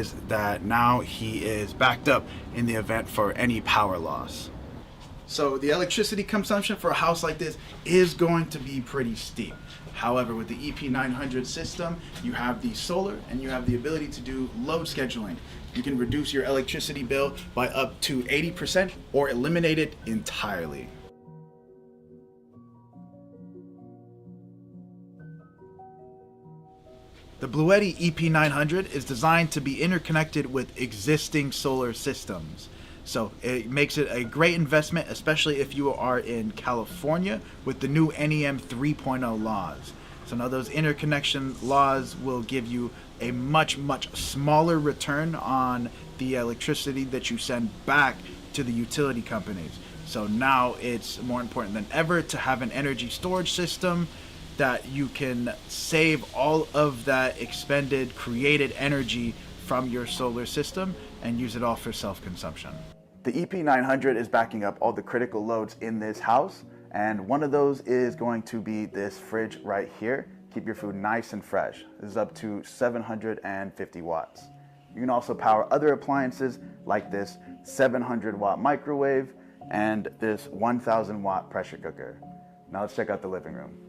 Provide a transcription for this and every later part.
is that now he is backed up in the event for any power loss. So the electricity consumption for a house like this is going to be pretty steep. However, with the 𝗵900 system, you have the solar and you have the ability to do load scheduling. You can reduce your electricity bill by up to 80% or eliminate it entirely. The BLUETTI 𝗵900 is designed to be interconnected with existing solar systems. So it makes it a great investment, especially if you are in California with the new NEM 3.0 laws. So now those interconnection laws will give you a much smaller return on the electricity that you send back to the utility companies. So now it's more important than ever to have an energy storage system that you can save all of that expended, created energy from your solar system and use it all for self-consumption. The 𝗵900 is backing up all the critical loads in this house, and one of those is going to be this fridge right here. Keep your food nice and fresh. This is up to 750 watts. You can also power other appliances like this 700 watt microwave and this 1000 watt pressure cooker. Now let's check out the living room.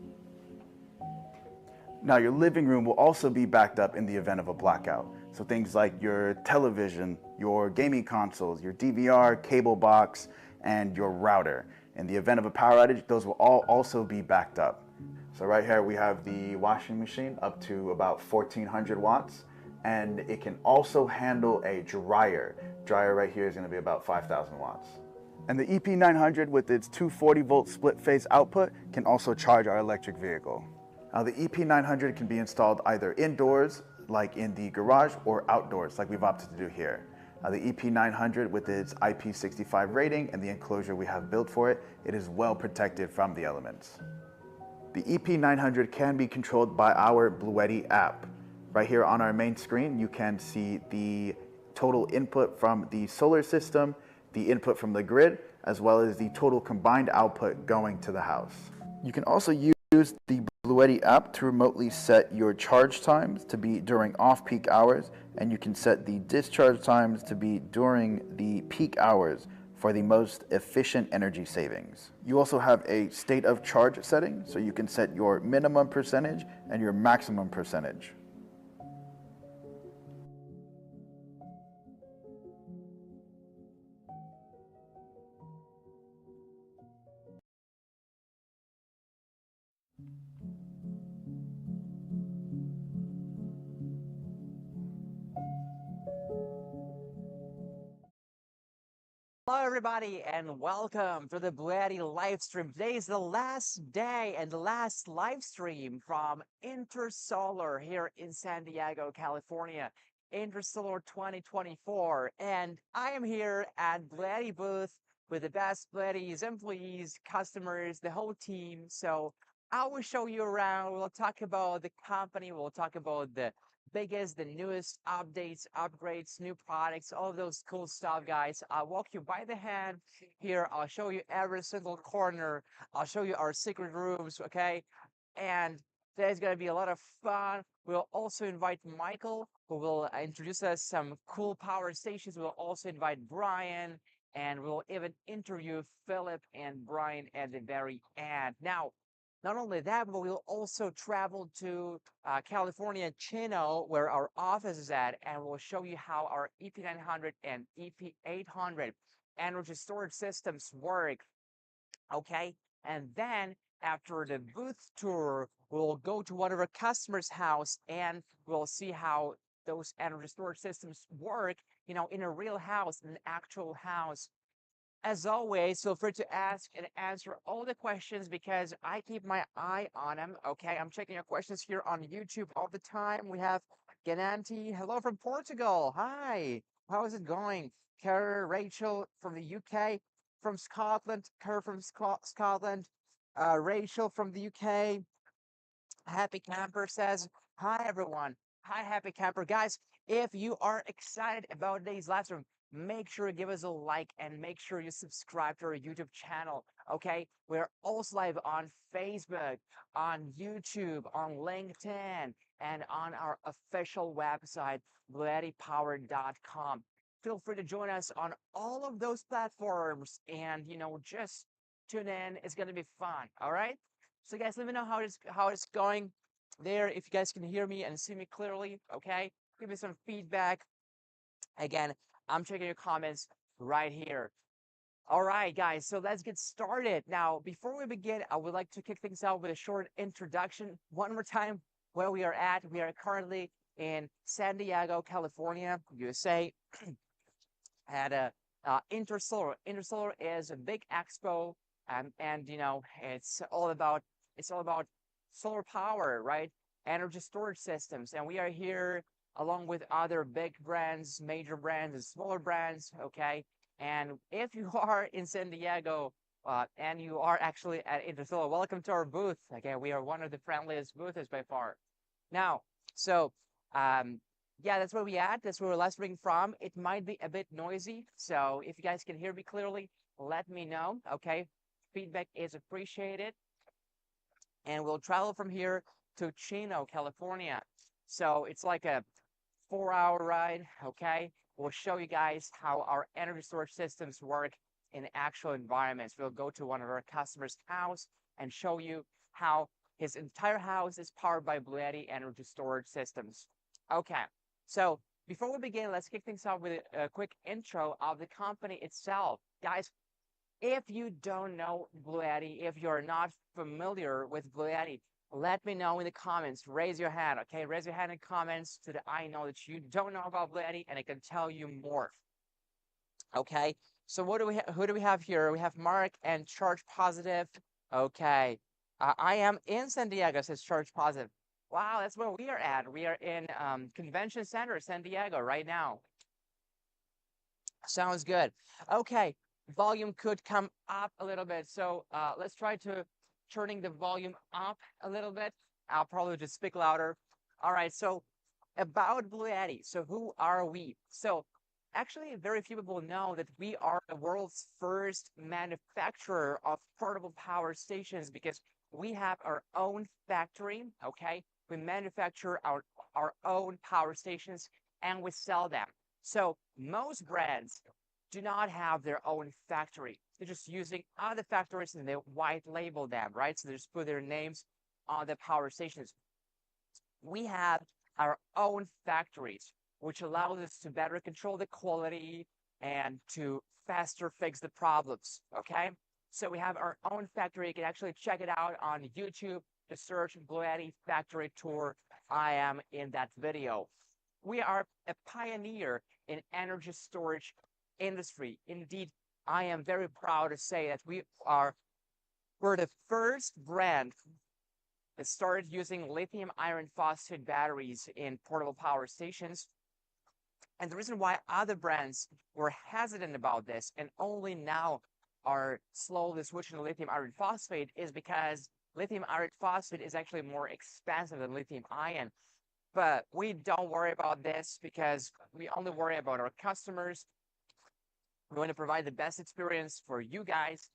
Now your living room will also be backed up in the event of a blackout. So things like your television, your gaming consoles, your DVR, cable box, and your router. In the event of a power outage, those will all also be backed up. So right here we have the washing machine up to about 1400 watts, and it can also handle a dryer. Dryer right here is going to be about 5000 watts. And the 𝗵900 with its 240 volt split phase output can also charge our electric vehicle. Now the 𝗵900 can be installed either indoors, like in the garage, or outdoors, like we've opted to do here. Now the 𝗵900 with its IP65 rating and the enclosure we have built for it, it is well protected from the elements. The 𝗵900 can be controlled by our BLUETTI app. Right here on our main screen, you can see the total input from the solar system, the input from the grid, as well as the total combined output going to the house. You can also use the BLUETTI app to remotely set your charge times to be during off-peak hours, and you can set the discharge times to be during the peak hours for the most efficient energy savings. You also have a state of charge setting, so you can set your minimum percentage and your maximum percentage. Hello everybody and welcome to the BLUETTI live stream. Today is the last day and the last live stream from Intersolar here in San Diego, California. Intersolar 2024, and I am here at BLUETTI booth with the best BLUETTI's employees, customers, the whole team. So I will show you around. We'll talk about the company. We'll talk about the biggest, the newest updates, upgrades, new products, all of those cool stuff, guys. I'll walk you by the hand here. I'll show you every single corner. I'll show you our secret rooms, okay? And today's going to be a lot of fun. We'll also invite Michael, who will introduce us some cool power stations. We'll also invite Brian, and we'll even interview Philip and Brian at the very end. Now, not only that, but we'll also travel to California, Chino, where our office is at, and we'll show you how our 𝗵900 and 𝗵800 energy storage systems work. Okay, and then after the booth tour, we'll go to one of our customers' house and we'll see how those energy storage systems work, in a real house, in an actual house. As always, feel free to ask and answer all the questions because I keep my eye on them. Okay, I'm checking your questions here on YouTube all the time. We have Gananti, hello from Portugal. Hi, how is it going? Kara, Rachel from the UK, from Scotland, Kara from Scotland, Rachel from the UK. Happy Camper says, hi everyone. Hi, Happy Camper. Guys, if you are excited about today's live stream, make sure you give us a like and make sure you subscribe to our YouTube channel. Okay, we're also live on Facebook, on YouTube, on LinkedIn, and on our official website, BLUETTIPower.com. Feel free to join us on all of those platforms and, just tune in. It's going to be fun. All right. So guys, let me know how it's going there. If you guys can hear me and see me clearly, okay? Give me some feedback. Again, I'm checking your comments right here. All right, guys, so let's get started. Now, before we begin, I would like to kick things out with a short introduction. One more time, where we are at. We are currently in San Diego, California, USA, at a Intersolar. Intersolar is a big expo, and it's all about solar power, right? Energy storage systems, and we are here along with other big brands, major brands, and smaller brands. Okay, and if you are in San Diego and you are actually at Intersolar, welcome to our booth. Okay, we are one of the friendliest booths by far. Now, so yeah, that's where we at. That's where we're live streaming from. It might be a bit noisy, so if you guys can hear me clearly, let me know. Okay, feedback is appreciated. And we'll travel from here to Chino, California. So it's like a 4-hour ride. Okay, we'll show you guys how our energy storage systems work in actual environments. We'll go to one of our customers' house and show you how his entire house is powered by BLUETTI energy storage systems. Okay, so before we begin, let's kick things off with a quick intro of the company itself. Guys, if you don't know BLUETTI, if you're not familiar with BLUETTI, let me know in the comments. Raise your hand, okay? Raise your hand in comments so that I know that you don't know about BLUETTI and I can tell you more. Okay, so who do we have here? We have Mark and 𝗃𝗃𝗿𝗆. Okay, I am in San Diego, says 𝗃𝗃𝗿𝗆. Wow, that's where we are at. We are in Convention Center, San Diego right now. Sounds good. Okay, volume could come up a little bit. So let's try to turning the volume up a little bit. I'll probably just speak louder. All right, so about BLUETTI. So who are we? So actually, very few people know that we are the world's first manufacturer of portable power stations because we have our own factory, okay? We manufacture our own power stations and we sell them. So most brands do not have their own factory. They're just using other factories and they white label them, right? So they just put their names on the power stations. We have our own factories, which allows us to better control the quality and to faster fix the problems, okay? So we have our own factory. You can actually check it out on YouTube. Just search BLUETTI factory tour. I am in that video. We are a pioneer in energy storage industry. Indeed, I am very proud to say that we're the first brand that started using lithium iron phosphate batteries in portable power stations. And the reason why other brands were hesitant about this and only now are slowly switching to lithium iron phosphate is because lithium iron phosphate is actually more expensive than lithium ion. But we don't worry about this because we only worry about our customers. We want to provide the best experience for you guys.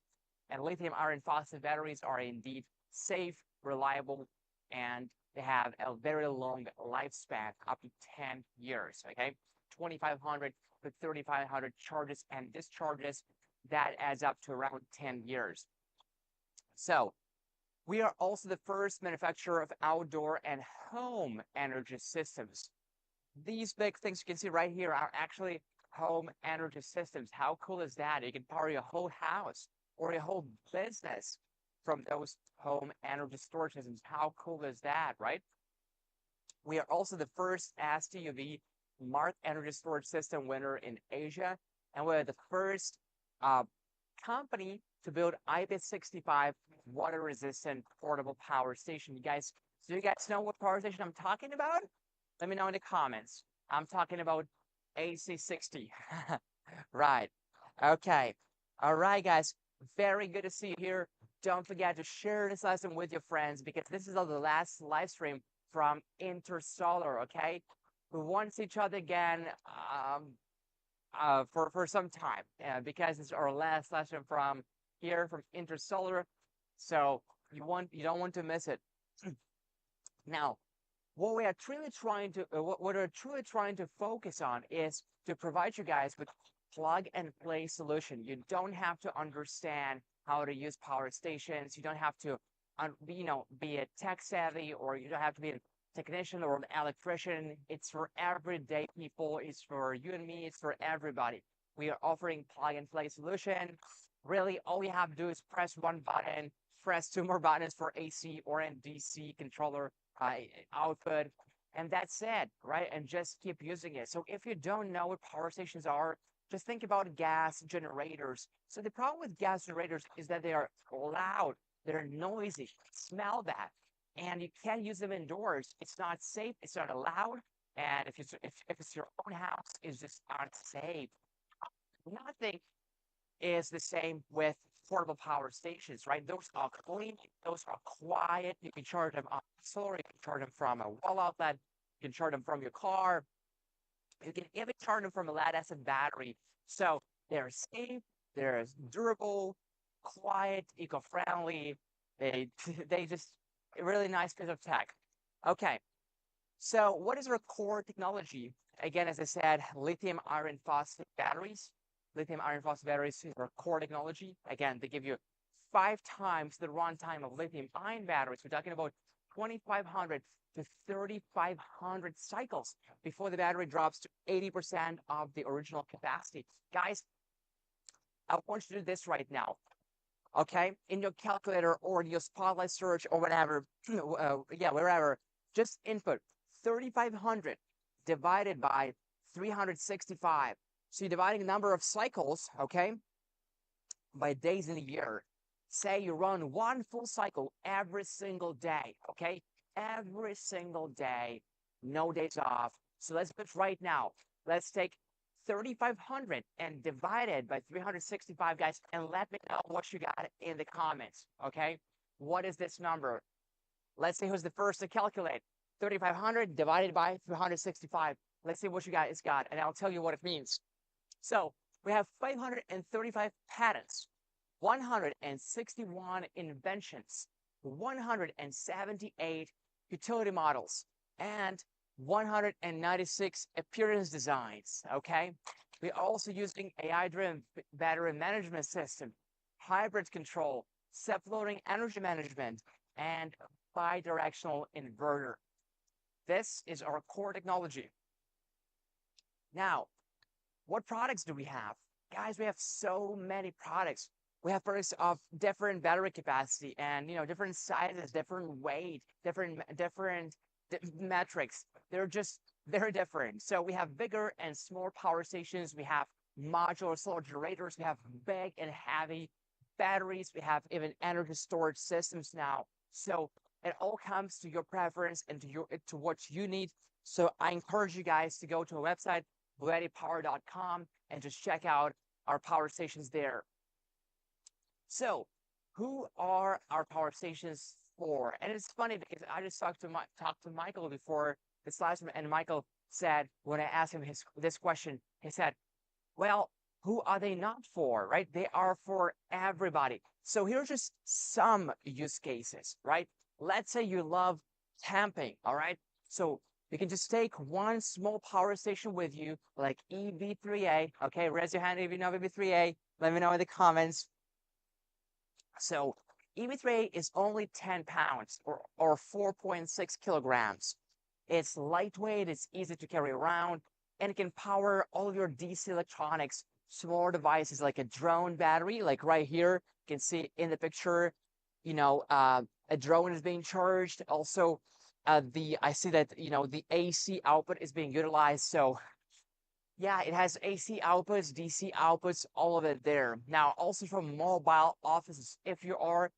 And lithium iron phosphate batteries are indeed safe, reliable, and they have a very long lifespan, up to 10 years, okay? 2,500 to 3,500 charges and discharges, that adds up to around 10 years. So we are also the first manufacturer of outdoor and home energy systems. These big things you can see right here are actually home energy systems. How cool is that? You can power your whole house or your whole business from those home energy storage systems. How cool is that, right? We are also the first STUV Mark energy storage system winner in Asia, and we're the first company to build IP65 water-resistant portable power station. So you guys know what power station I'm talking about? Let me know in the comments. I'm talking about AC60. Right. Okay. All right, guys. Very good to see you here. Don't forget to share this lesson with your friends because this is the last live stream from Intersolar, okay? We won't see each other again for some time because it's our last lesson from here from Intersolar. So you don't want to miss it. Now, what we are truly trying to what we're truly trying to focus on is to provide you guys with plug and play solution. You don't have to understand how to use power stations. You don't have to be a tech savvy, or you don't have to be a technician or an electrician. It's for everyday people. It's for you and me. It's for everybody. We are offering plug and play solution. Really, all you have to do is press one button, press two more buttons for AC or a DC controller output, and that's it, right? And just keep using it. So if you don't know what power stations are, just think about gas generators. So the problem with gas generators is that they are loud, they're noisy, smell bad, and you can't use them indoors. It's not safe, it's not allowed, and if it's your own house, it's just unsafe. Nothing is the same with portable power stations, right? Those are clean, those are quiet. You can charge them on solar, you can charge them from a wall outlet, you can charge them from your car, you can even charge them from a lead acid battery. So they're safe, they're durable, quiet, eco-friendly. They just a really nice piece of tech. Okay, so what is our core technology? Again, as I said, lithium iron phosphate batteries. Lithium iron phosphate batteries is our core technology. Again, they give you 5 times the runtime of lithium ion batteries. We're talking about 2,500 to 3,500 cycles before the battery drops to 80% of the original capacity. Guys, I want you to do this right now. Okay, in your calculator or in your Spotlight search or whatever, wherever, just input 3,500 divided by 365. So you're dividing the number of cycles, okay, by days in a year. Say you run one full cycle every single day, okay? Every single day, no days off. So let's do it right now. Let's take 3,500 and divide it by 365, guys, and let me know what you got in the comments, okay? What is this number? Let's see who's the first to calculate. 3,500 divided by 365. Let's see what you guys got, and I'll tell you what it means. So we have 535 patents, 161 inventions, 178 utility models, and 196 appearance designs, okay? We're also using AI-driven battery management system, hybrid control, self-loading energy management, and bi-directional inverter. This is our core technology. Now, what products do we have? Guys, we have so many products. We have products of different battery capacity and, different sizes, different weight, different metrics. They're just very different. So we have bigger and smaller power stations. We have modular solar generators. We have big and heavy batteries. We have even energy storage systems now. So it all comes to your preference and to what you need. So I encourage you guys to go to our website, BLUETTIPower.com, and just check out our power stations there. So who are our power stations for? And it's funny because I just talked to Michael before this last one, and Michael said, when I asked him this question, he said, well, who are they not for, right? They are for everybody. So here's just some use cases, right? Let's say you love camping, all right? So you can just take one small power station with you, like 𝗃_𝗃. Okay, raise your hand if you know 𝗃_𝗃. Let me know in the comments. So 𝗃_𝗃 is only 10 pounds or 4.6 kilograms. It's lightweight, it's easy to carry around, and it can power all of your DC electronics, smaller devices like a drone battery, like right here. You can see in the picture, a drone is being charged. Also, I see that, the AC output is being utilized. So yeah, it has AC outputs, DC outputs, all of it there. Now, also from mobile offices, if you are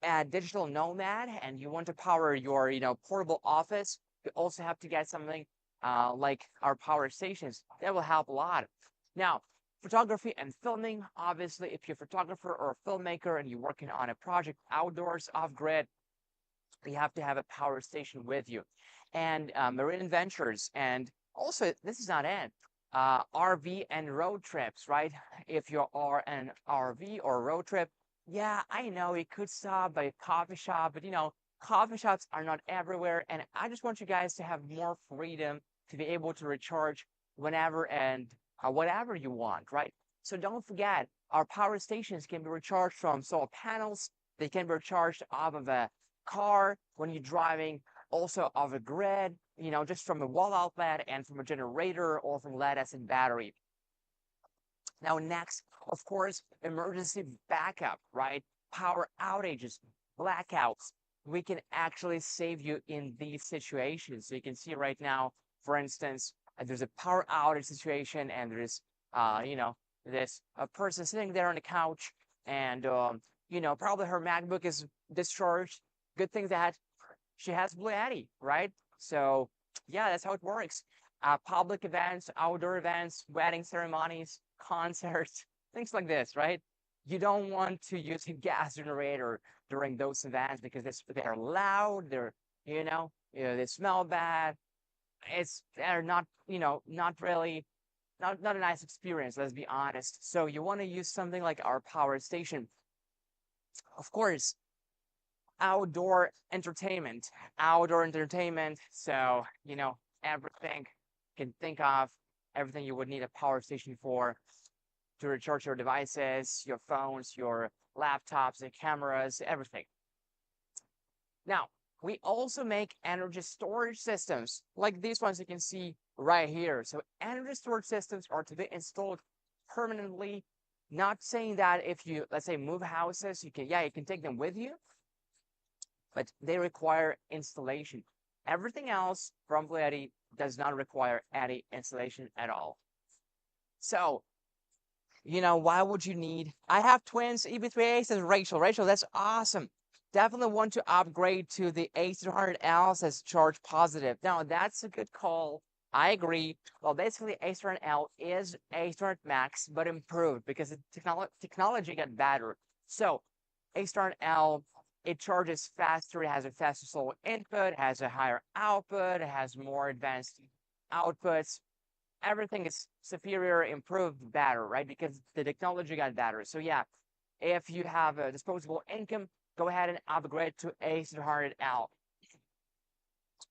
a digital nomad and you want to power your, portable office, you also have to get something like our power stations. That will help a lot. Now, photography and filming, obviously, if you're a photographer or a filmmaker and you're working on a project outdoors, off-grid, you have to have a power station with you. And marine adventures, and also, this is not it, RV and road trips, right? If you are an RV or road trip, yeah, I know you could stop by a coffee shop, but coffee shops are not everywhere, and I just want you guys to have more freedom to be able to recharge whenever and whatever you want, right? So don't forget, our power stations can be recharged from solar panels. They can be recharged off of a car when you're driving, also off a grid, just from a wall outlet and from a generator or from lead acid battery. Now, next, of course, emergency backup, right? Power outages, blackouts. We can actually save you in these situations. So you can see right now, for instance, there's a power outage situation, and there's, this a person sitting there on the couch, and probably her MacBook is discharged. Good thing that she has BLUETTI, right? So yeah, that's how it works. Public events, outdoor events, wedding ceremonies, concerts, things like this, right? You don't want to use a gas generator during those events because they're loud, they smell bad. They're not, not really, not a nice experience, let's be honest. So you want to use something like our power station. Of course, outdoor entertainment, So, everything you can think of, everything you would need a power station for to recharge your devices, your phones, your laptops, the cameras, everything. Now, we also make energy storage systems like these ones you can see right here. So energy storage systems are to be installed permanently. Not saying that if you, let's say, move houses, you can take them with you, but they require installation. Everything else from BLUETTI does not require any installation at all. So, why would you need? I have twins, 𝗵𝗵𝗄, says Rachel. Rachel, that's awesome. Definitely want to upgrade to the 𝗃200L, says Charge Positive. Now, that's a good call. I agree. Well, basically, 𝗃200L is 𝗃200 Max, but improved because the technology got better. So, 𝗃200L, it charges faster, it has a faster solar input, has a higher output, it has more advanced outputs. Everything is superior, improved, better, right? Because the technology got better. So yeah, if you have a disposable income, go ahead and upgrade to 𝗃200L.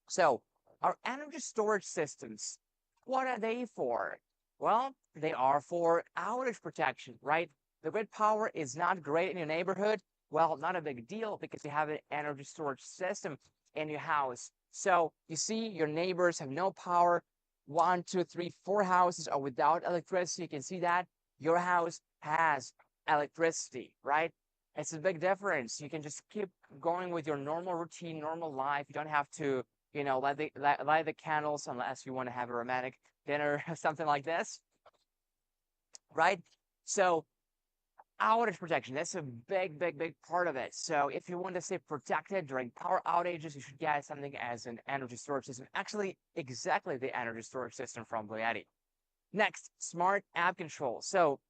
So our energy storage systems, what are they for? Well, they are for outage protection, right? The grid power is not great in your neighborhood. Well, not a big deal because you have an energy storage system in your house. So you see your neighbors have no power. 1, 2, 3, 4 houses are without electricity. You can see that your house has electricity, right? It's a big difference. You can just keep going with your normal routine, normal life. You don't have to, light the candles unless you want to have a romantic dinner or something like this, right? So outage protection, that's a big, big, big part of it. So if you want to stay protected during power outages, you should get something as an energy storage system. Actually, exactly the energy storage system from BLUETTI. Next, smart app control. So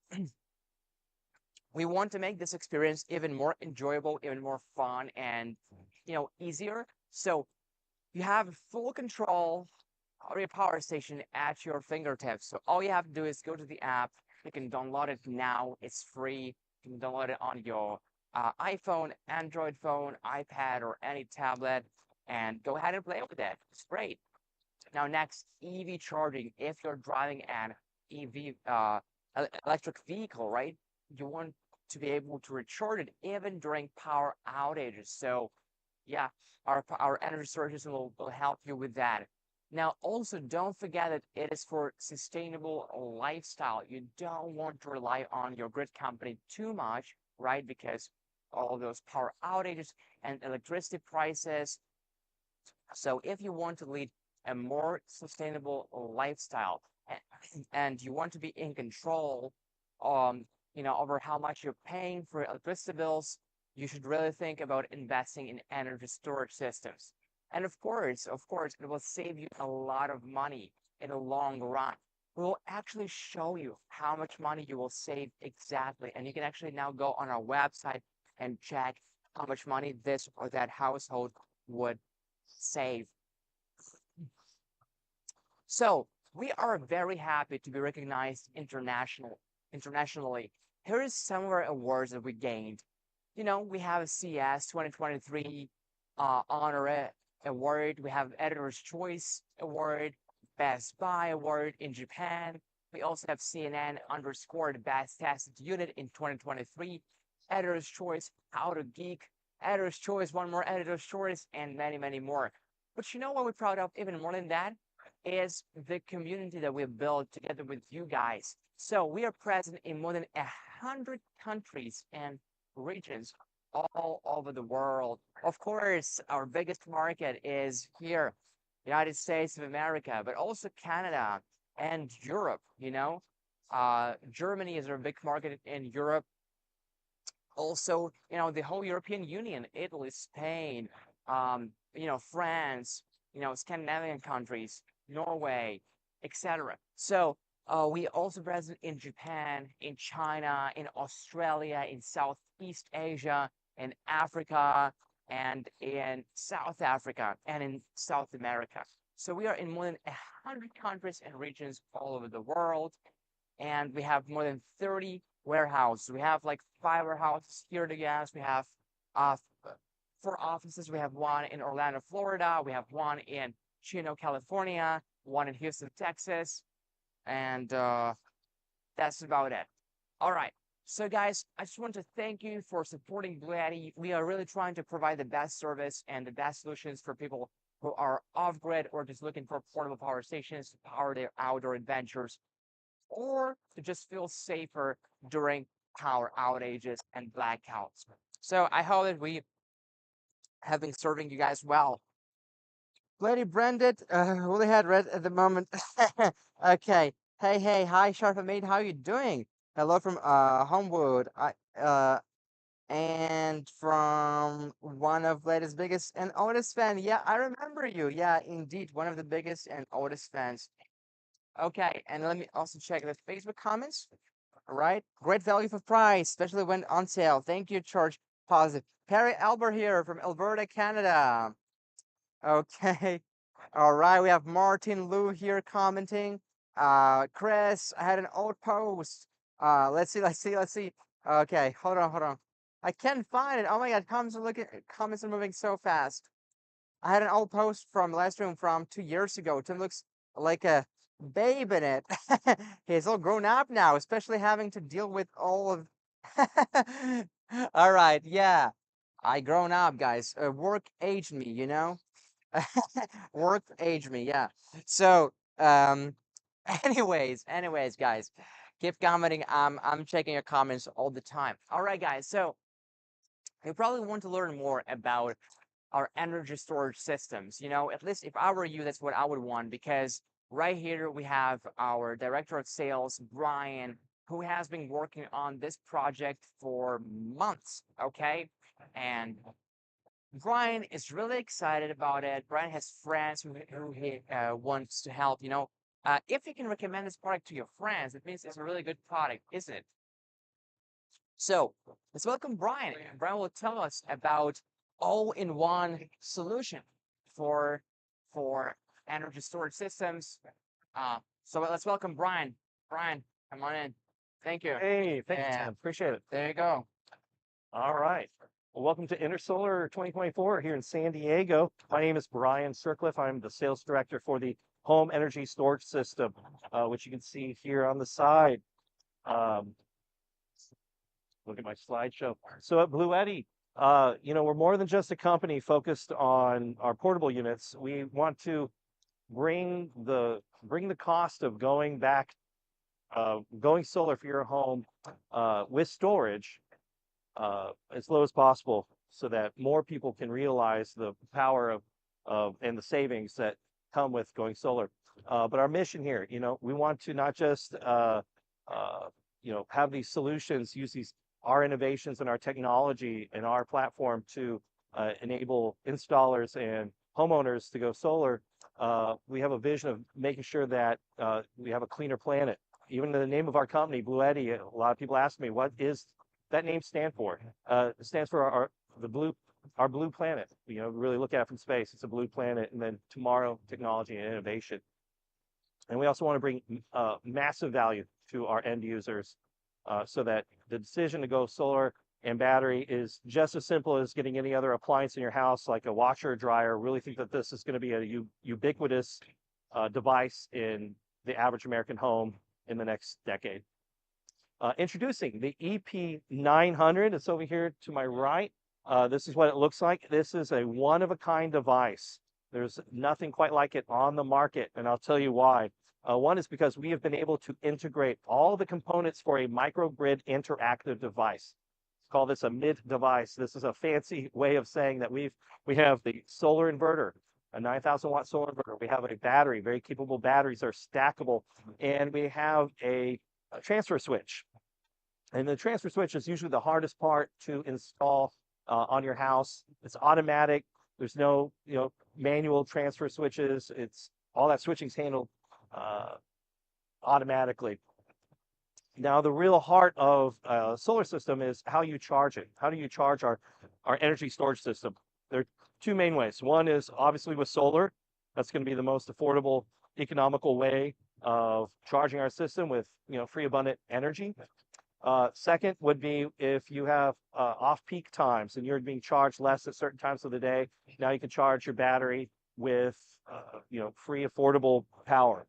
we want to make this experience even more enjoyable, even more fun, and easier. So you have full control of your power station at your fingertips. So all you have to do is go to the app. You can download it now. It's free. You can download it on your iPhone, Android phone, iPad, or any tablet, and go ahead and play with it. It's great. Now, next, EV charging. If you're driving an EV electric vehicle, right? You want to be able to recharge it even during power outages. So, yeah, our energy storage system will help you with that. Now, also, don't forget that it is for sustainable lifestyle. You don't want to rely on your grid company too much, right? Because all those power outages and electricity prices. So if you want to lead a more sustainable lifestyle and you want to be in control, over how much you're paying for electricity bills, you should really think about investing in energy storage systems. And of course, it will save you a lot of money in the long run. We will actually show you how much money you will save exactly. And you can actually now go on our website and check how much money this or that household would save. So we are very happy to be recognized internationally. Here is some of our awards that we gained. We have a CES 2023 Award. We have Editor's Choice Award, Best Buy Award in Japan. We also have CNN underscored Best Tested Unit in 2023, Editor's Choice, How to Geek, Editor's Choice, one more Editor's Choice, and many, many more. But you know what we're proud of even more than that is the community that we've built together with you guys. So we are present in more than 100 countries and regions all over the world. Of course, our biggest market is here, United States of America, but also Canada and Europe, you know. Germany is our big market in Europe. Also, you know, the whole European Union, Italy, Spain, you know, France, you know, Scandinavian countries, Norway, etc. So we also present in Japan, in China, in Australia, in Southeast Asia, in Africa, and in South Africa, and in South America. So we are in more than 100 countries and regions all over the world, and we have more than 30 warehouses. We have like 5 warehouses here to gas. We have 4 offices. We have one in Orlando, Florida. We have one in Chino, California, one in Houston, Texas, and that's about it. All right. So guys, I just want to thank you for supporting BLUETTI. We are really trying to provide the best service and the best solutions for people who are off-grid or just looking for portable power stations to power their outdoor adventures, or to just feel safer during power outages and blackouts. So I hope that we have been serving you guys well. BLUETTI branded, really had red at the moment. Okay. Hey, hi, 𝗃𝗺𝗿𝗆, how you doing? Hello from Homewood. And from one of BLUETTI's biggest and oldest fan. Yeah, I remember you. Yeah, indeed, one of the biggest and oldest fans. Okay, and let me also check the Facebook comments. All right, great value for price, especially when on sale. Thank you, Charge Positive. Perry Albert here from Alberta, Canada. Okay. All right, we have Martin Lou here commenting. Chris, I had an old post. Let's see. Okay, hold on. I can't find it. Oh my God, comments are moving so fast. I had an old post from Livestream from 2 years ago. Tim looks like a babe in it. He's all grown up now, especially having to deal with all of. All right, yeah. I grown up, guys. Work aged me, you know. Work aged me, yeah. So, anyways, guys, keep commenting. I'm checking your comments all the time. All right, guys. So you probably want to learn more about our energy storage systems. You know, at least if I were you, that's what I would want, because right here we have our director of sales, Brian, who has been working on this project for months, okay? And Brian is really excited about it. Brian has friends who he wants to help, you know. If you can recommend this product to your friends, it means it's a really good product, isn't it? So let's welcome Brian. Brian will tell us about all-in-one solution for energy storage systems. So let's welcome Brian. Brian, come on in. Thank you. Hey, thank you, Yeah. Tim. Appreciate it. There you go. All right. Well, welcome to Intersolar 2024 here in San Diego. My name is Brian 𝗃𝗃. I'm the sales director for the home energy storage system, which you can see here on the side. Look at my slideshow. So at BLUETTI, you know, we're more than just a company focused on our portable units. We want to bring the cost of going solar for your home with storage as low as possible, so that more people can realize the power of and the savings that come with going solar. But our mission here, you know, we want to not just you know, have these solutions, use our innovations and our technology and our platform to enable installers and homeowners to go solar. We have a vision of making sure that we have a cleaner planet. Even the name of our company, BLUETTI, a lot of people ask me, what is that name stand for? It stands for our blue planet. You know, really look at it from space. It's a blue planet, and then tomorrow, technology and innovation. And we also want to bring massive value to our end users, so that the decision to go solar and battery is just as simple as getting any other appliance in your house, like a washer or dryer. Really think that this is going to be a ubiquitous device in the average American home in the next decade. Introducing the 𝗵𝗃900. It's over here to my right. This is what it looks like. This is a one-of-a-kind device. There's nothing quite like it on the market, and I'll tell you why. One is because we have been able to integrate all the components for a microgrid interactive device. Let's call this a MID device. This is a fancy way of saying that we have the solar inverter, a 9,000 watt solar inverter. We have a battery, very capable batteries are stackable, and we have a transfer switch. And the transfer switch is usually the hardest part to install on your house. It's automatic. There's no manual transfer switches. It's all that switching's handled automatically. Now, the real heart of a solar system is how you charge it. How do you charge our energy storage system? There are two main ways. One is obviously with solar. That's going to be the most affordable, economical way of charging our system with free, abundant energy. Second would be if you have off-peak times and you're being charged less at certain times of the day. Now you can charge your battery with free, affordable power,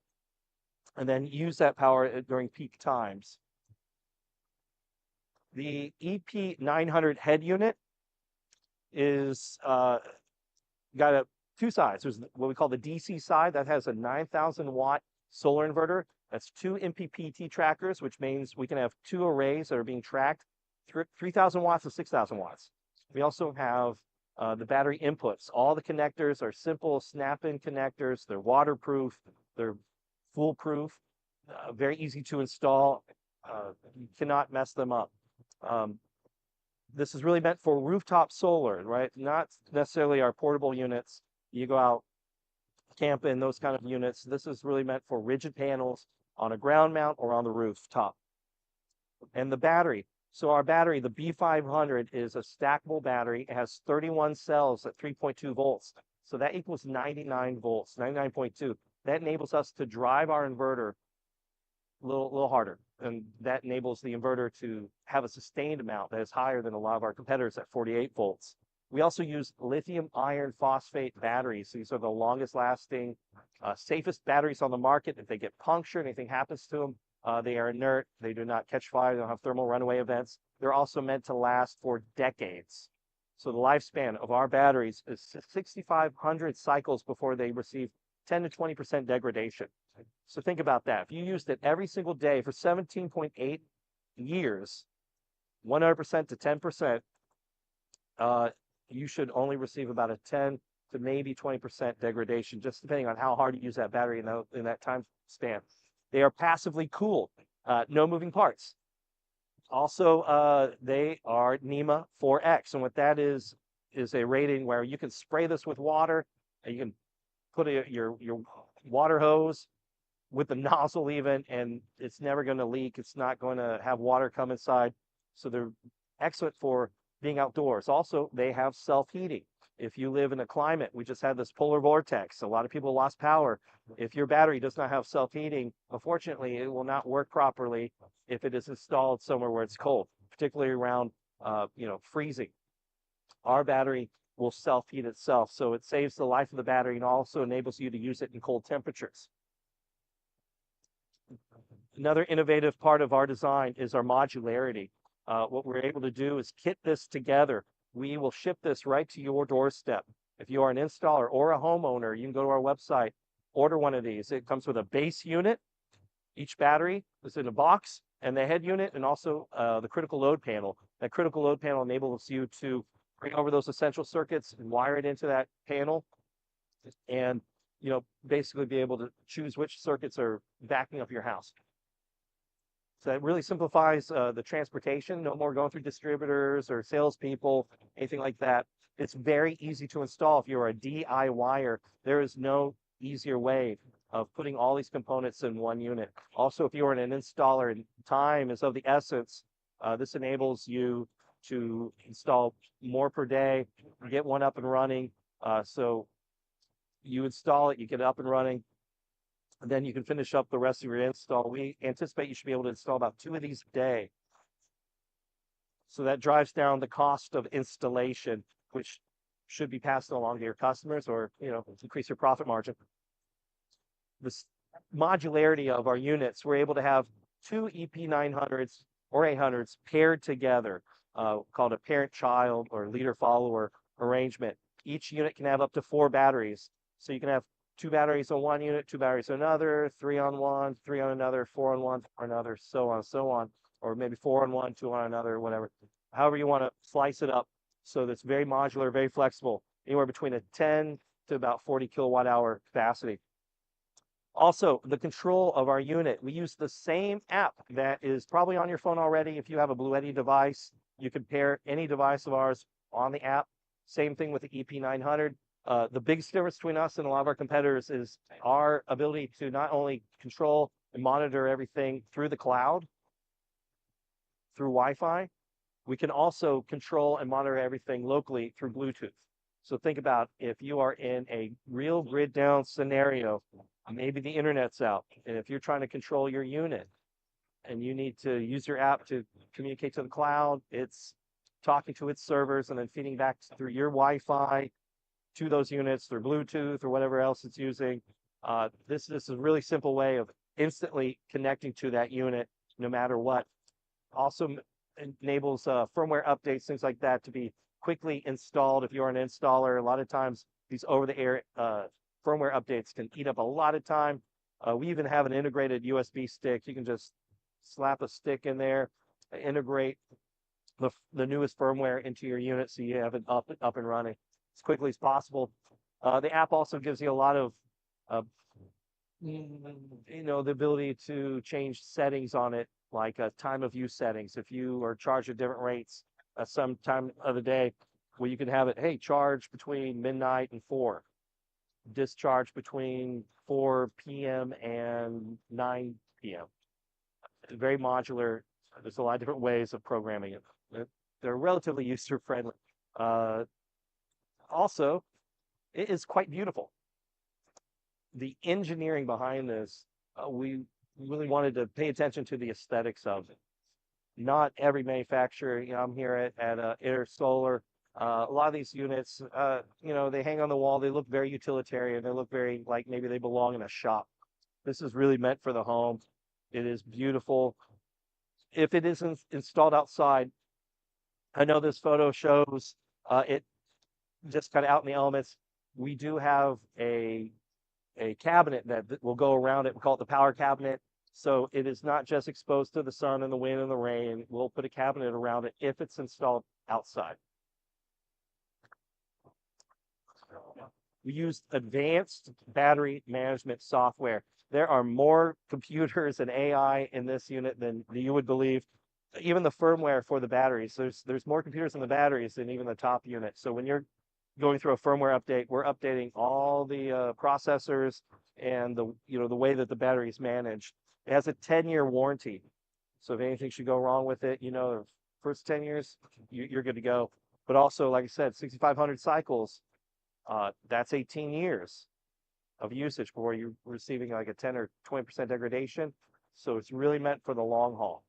and then use that power during peak times. The 𝗵𝗃900 head unit is got two sides. There's what we call the DC side that has a 9,000 watt solar inverter. That's two MPPT trackers, which means we can have two arrays that are being tracked, 3,000 watts to 6,000 watts. We also have the battery inputs. All the connectors are simple snap-in connectors. They're waterproof. They're foolproof. Very easy to install. You cannot mess them up. This is really meant for rooftop solar, right? Not necessarily our portable units. You go out camping, those kind of units. This is really meant for rigid panels on a ground mount or on the rooftop. And the battery. So our battery, the 𝗵𝗃500, is a stackable battery. It has 31 cells at 3.2 volts. So that equals 99 volts, 99.2. That enables us to drive our inverter a little harder. And that enables the inverter to have a sustained amount that is higher than a lot of our competitors at 48 volts. We also use lithium iron phosphate batteries. These are the longest lasting, safest batteries on the market. If they get punctured, anything happens to them, they are inert. They do not catch fire. They don't have thermal runaway events. They're also meant to last for decades. So the lifespan of our batteries is 6,500 cycles before they receive 10 to 20% degradation. So think about that. If you used it every single day for 17.8 years, 100% to 10%, you should only receive about a 10 to maybe 20% degradation, just depending on how hard you use that battery in that time span. They are passively cooled, no moving parts. Also, they are NEMA 4X, and what that is a rating where you can spray this with water, and you can put your water hose with the nozzle even, and it's never going to leak. It's not going to have water come inside. So they're excellent for being outdoors. Also, they have self-heating. If you live in a climate, we just had this polar vortex. A lot of people lost power. If your battery does not have self-heating, unfortunately, it will not work properly if it is installed somewhere where it's cold, particularly around, freezing. Our battery will self-heat itself, so it saves the life of the battery and also enables you to use it in cold temperatures. Another innovative part of our design is our modularity. What we're able to do is kit this together. We will ship this right to your doorstep. If you are an installer or a homeowner, you can go to our website, order one of these. It comes with a base unit. Each battery is in a box, and the head unit, and also the critical load panel. That critical load panel enables you to bring over those essential circuits and wire it into that panel, and basically be able to choose which circuits are backing up your house. So that really simplifies the transportation. No more going through distributors or salespeople, anything like that. It's very easy to install. If you're a DIYer, there is no easier way of putting all these components in one unit. Also, if you're an installer and time is of the essence, this enables you to install more per day, get one up and running. So you install it, you get it up and running, and then you can finish up the rest of your install. We anticipate you should be able to install about 2 of these a day. So that drives down the cost of installation, which should be passed along to your customers, or increase your profit margin. This modularity of our units, we're able to have two EP900s or 800s paired together, called a parent-child or leader-follower arrangement. Each unit can have up to 4 batteries. So you can have 2 batteries on one unit, 2 batteries on another, 3 on one, 3 on another, 4 on one, 4 on another, so on and so on. Or maybe 4 on one, 2 on another, whatever. However you want to slice it up. So that's very modular, very flexible, anywhere between a 10 to about 40 kilowatt-hour capacity. Also, the control of our unit, we use the same app that is probably on your phone already. If you have a BLUETTI device, you can pair any device of ours on the app. Same thing with the EP900. The biggest difference between us and a lot of our competitors is our ability to not only control and monitor everything through the cloud, through Wi-Fi, we can also control and monitor everything locally through Bluetooth. So think about if you are in a real grid down scenario, maybe the internet's out, and if you're trying to control your unit and you need to use your app to communicate to the cloud, it's talking to its servers and then feeding back through your Wi-Fi to those units through Bluetooth or whatever else it's using. This is a really simple way of instantly connecting to that unit no matter what. Also enables firmware updates, things like that, to be quickly installed if you're an installer. A lot of times these over-the-air firmware updates can eat up a lot of time. We even have an integrated USB stick. You can just slap a stick in there, integrate the newest firmware into your unit so you have it up and running as quickly as possible. The app also gives you a lot of the ability to change settings on it, like time of use settings. If you are charged at different rates some time of the day, where you can have it, hey, charge between midnight and 4, discharge between 4 p.m. and 9 p.m. Very modular. There's a lot of different ways of programming it. They're relatively user-friendly. Also, it is quite beautiful. The engineering behind this, we really wanted to pay attention to the aesthetics of it. Not every manufacturer, I'm here at Intersolar. A lot of these units, they hang on the wall. They look very utilitarian. They look very like maybe they belong in a shop. This is really meant for the home. It is beautiful. If it isn't installed outside, I know this photo shows it just kind of out in the elements. We do have a cabinet that will go around it. We call it the power cabinet. So it is not just exposed to the sun and the wind and the rain. We'll put a cabinet around it if it's installed outside. We use advanced battery management software. There are more computers and AI in this unit than you would believe. Even the firmware for the batteries, there's more computers in the batteries than even the top unit. So when you're going through a firmware update, we're updating all the processors and the way that the battery is managed. It has a 10-year warranty. So if anything should go wrong with it, the first 10 years, you're good to go. But also, like I said, 6,500 cycles, that's 18 years of usage before you're receiving like a 10 or 20% degradation. So it's really meant for the long haul.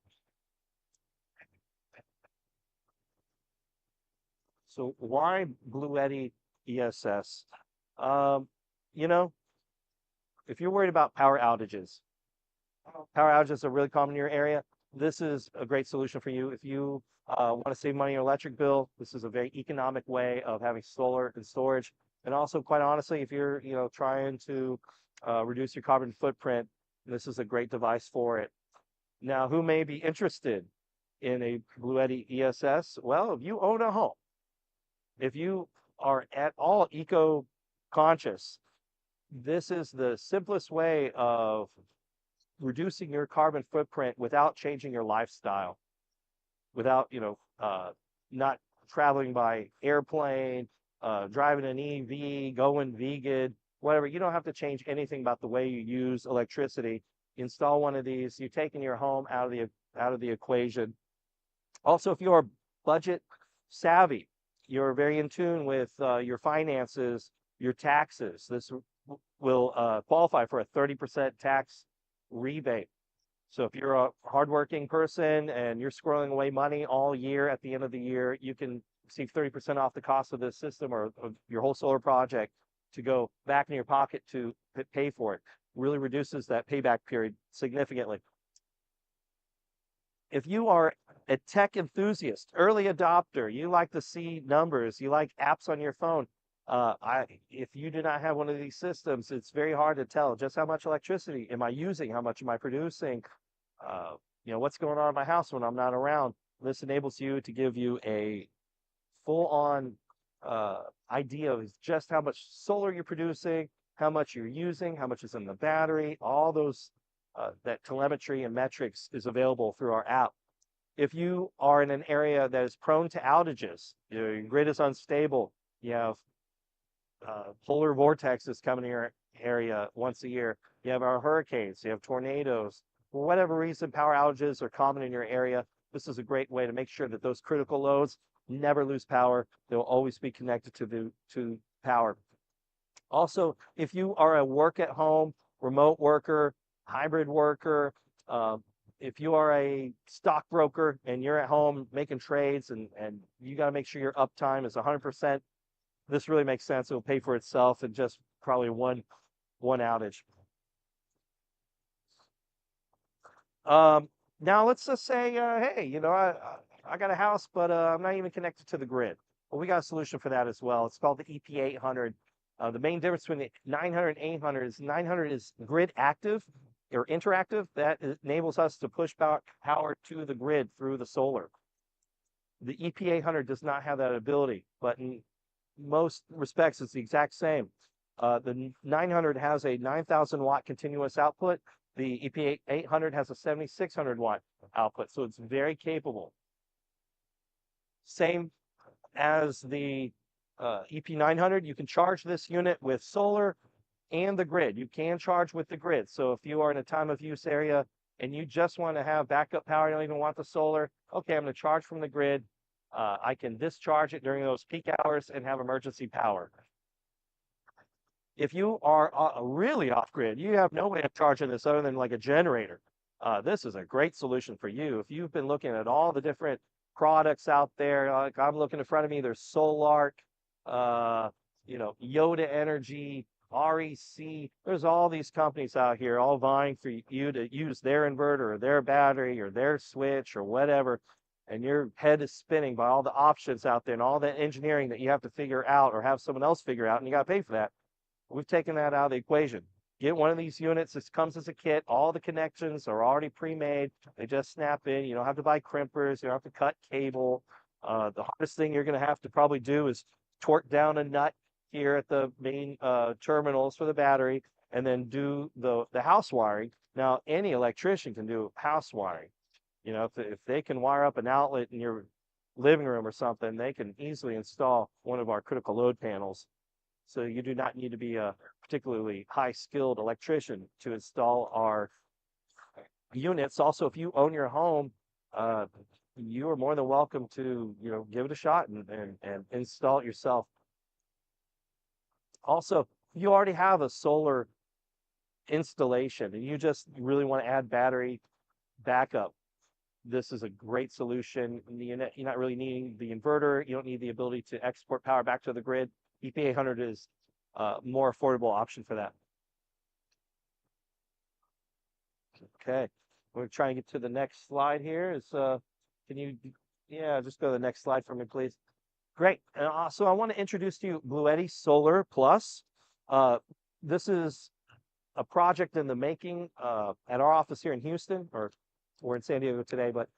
So why BLUETTI ESS? If you're worried about power outages are really common in your area. This is a great solution for you. If you want to save money on your electric bill, this is a very economic way of having solar and storage. And also, quite honestly, if you're trying to reduce your carbon footprint, this is a great device for it. Now, who may be interested in a BLUETTI ESS? Well, if you own a home, if you are at all eco-conscious, this is the simplest way of reducing your carbon footprint without changing your lifestyle, without not traveling by airplane, driving an EV, going vegan, whatever. You don't have to change anything about the way you use electricity. Install one of these. You're taking your home out of the equation. Also, if you are budget savvy, you're very in tune with your finances, your taxes. This will qualify for a 30% tax rebate. So if you're a hardworking person and you're squirreling away money all year, at the end of the year, you can receive 30% off the cost of this system or of your whole solar project to go back in your pocket to pay for it. Really reduces that payback period significantly. If you are a tech enthusiast, early adopter, you like to see numbers, you like apps on your phone, if you do not have one of these systems, it's very hard to tell just how much electricity am I using, how much am I producing, what's going on in my house when I'm not around. This enables you to give you a full-on idea of just how much solar you're producing, how much you're using, how much is in the battery. All those that telemetry and metrics is available through our app. If you are in an area that is prone to outages, your grid is unstable, you have polar vortexes coming to your area once a year, you have our hurricanes, you have tornadoes, for whatever reason, power outages are common in your area, this is a great way to make sure that those critical loads never lose power. They'll always be connected to power. Also, if you are a work at home, remote worker, hybrid worker, if you are a stockbroker and you're at home making trades and you got to make sure your uptime is 100%, this really makes sense. It'll pay for itself in just probably one outage. Now let's just say, hey, I got a house, but I'm not even connected to the grid. Well, we got a solution for that as well. It's called the 𝗵𝗂𝗃800. The main difference between the 900 and 800 is 900 is grid active or interactive. That enables us to push back power to the grid through the solar. The 𝗵𝗂𝗃800 does not have that ability, but in most respects, it's the exact same. The 900 has a 9,000 watt continuous output. The 𝗵𝗂𝗃800 has a 7,600 watt output, so it's very capable. Same as the 𝗵𝗂900, you can charge this unit with solar and the grid. You can charge with the grid. So if you are in a time of use area and you just want to have backup power, you don't even want the solar, okay, I'm going to charge from the grid. I can discharge it during those peak hours and have emergency power. If you are really off-grid, you have no way of charging this other than like a generator. This is a great solution for you. If you've been looking at all the different products out there, like I'm looking in front of me, there's Solark, Yoda Energy, REC. There's all these companies out here all vying for you to use their inverter or their battery or their switch or whatever. And your head is spinning by all the options out there and all the engineering that you have to figure out or have someone else figure out, and you got to pay for that. We've taken that out of the equation. Get one of these units. This comes as a kit. All the connections are already pre-made. They just snap in. You don't have to buy crimpers. You don't have to cut cable. The hardest thing you're going to have to probably do is torque down a nut here at the main terminals for the battery and then do the house wiring. Now, any electrician can do house wiring. If they can wire up an outlet in your living room or something, they can easily install one of our critical load panels. So you do not need to be a particularly high-skilled electrician to install our units. Also, if you own your home, you are more than welcome to give it a shot and install it yourself. Also, if you already have a solar installation and you just really want to add battery backup, this is a great solution. You're not really needing the inverter. You don't need the ability to export power back to the grid. 𝗵𝗂𝗃800 is a more affordable option for that. Okay, we're trying to get to the next slide here. Can you, just go to the next slide for me, please. Great. And also, I want to introduce to you BLUETTI Solar Plus. This is a project in the making at our office here in Houston, or we're in San Diego today, but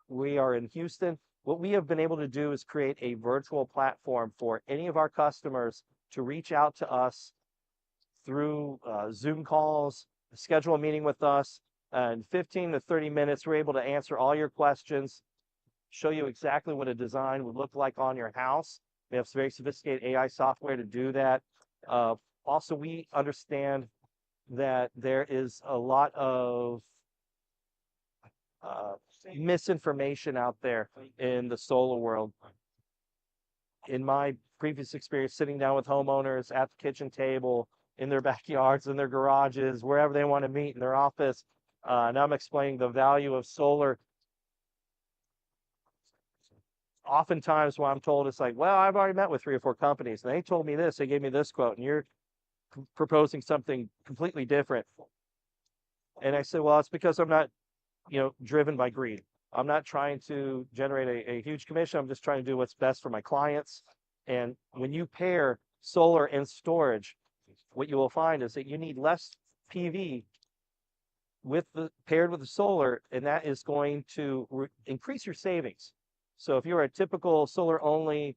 we are in Houston. What we have been able to do is create a virtual platform for any of our customers to reach out to us through Zoom calls, schedule a meeting with us, and 15 to 30 minutes, we're able to answer all your questions, show you exactly what a design would look like on your house. We have some very sophisticated AI software to do that. Also, we understand that there is a lot of misinformation out there in the solar world. In my previous experience sitting down with homeowners at the kitchen table, in their backyards, in their garages, wherever they want to meet, in their office, Now I'm explaining the value of solar. Oftentimes what I'm told is like, well, I've already met with 3 or 4 companies and they told me this, they gave me this quote, and you're proposing something completely different. And I said, well, it's because I'm not, driven by greed. I'm not trying to generate a huge commission. I'm just trying to do what's best for my clients. And when you pair solar and storage, what you will find is that you need less PV paired with the solar, and that is going to increase your savings. So if you're a typical solar only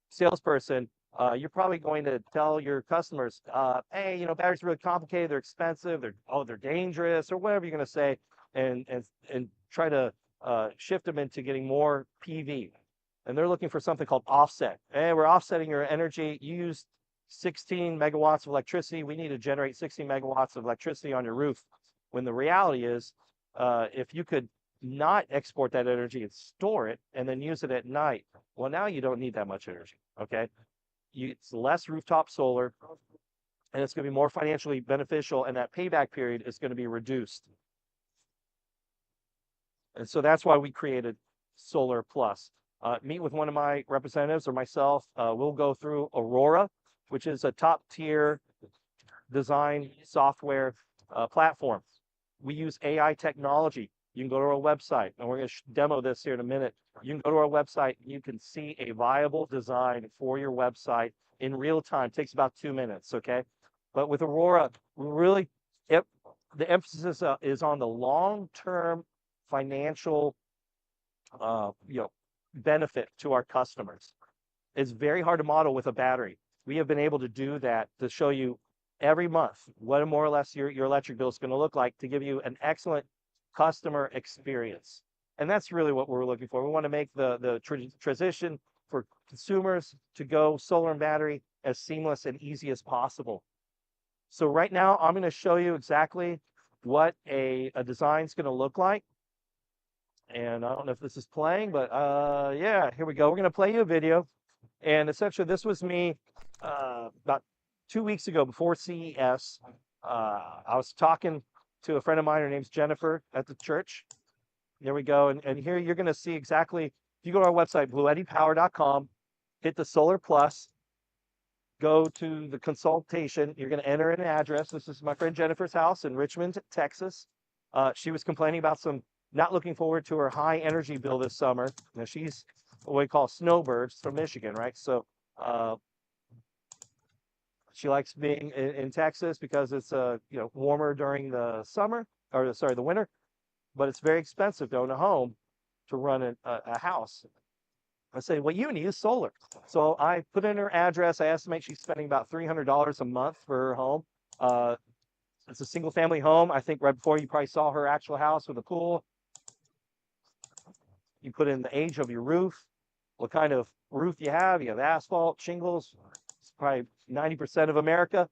salesperson, you're probably going to tell your customers, hey, batteries are really complicated, they're expensive, they're dangerous, or whatever you're going to say, and try to shift them into getting more PV. And they're looking for something called offset. Hey, we're offsetting your energy. You use 16 megawatts of electricity. We need to generate 16 megawatts of electricity on your roof. When the reality is, if you could not export that energy and store it and then use it at night, well, now you don't need that much energy, okay? It's less rooftop solar, and it's going to be more financially beneficial, and that payback period is going to be reduced. And so that's why we created Solar Plus. Meet with one of my representatives or myself. We'll go through Aurora, which is a top-tier design software platform. We use AI technology. You can go to our website, and we're going to demo this here in a minute. You can go to our website, and you can see a viable design for your website in real time. It takes about 2 minutes, okay? But with Aurora, really, the emphasis is on the long-term financial, benefit to our customers. It's very hard to model with a battery. We have been able to do that to show you every month what more or less your electric bill is going to look like, to give you an excellent customer experience. And that's really what we're looking for. We want to make the transition for consumers to go solar and battery as seamless and easy as possible. So right now, I'm going to show you exactly what a design is going to look like. And I don't know if this is playing, but yeah, here we go. We're going to play you a video. And essentially, this was me about 2 weeks ago before CES. I was talking to a friend of mine. Her name's Jennifer, at the church. There we go. And here you're going to see exactly, if you go to our website, BLUETTIPower.com, hit the Solar Plus, go to the consultation. You're going to enter an address. This is my friend Jennifer's house in Richmond, Texas. She was complaining about not looking forward to her high energy bill this summer. Now, she's what we call snowbirds from Michigan, right? So she likes being in Texas because it's warmer during the the winter, but it's very expensive to own a home, to run a house. I say, what you need is solar. So I put in her address. I estimate she's spending about $300 a month for her home. It's a single family home. I think right before you probably saw her actual house with a pool. You put in the age of your roof, what kind of roof you have. You have asphalt, shingles. It's probably 90% of America.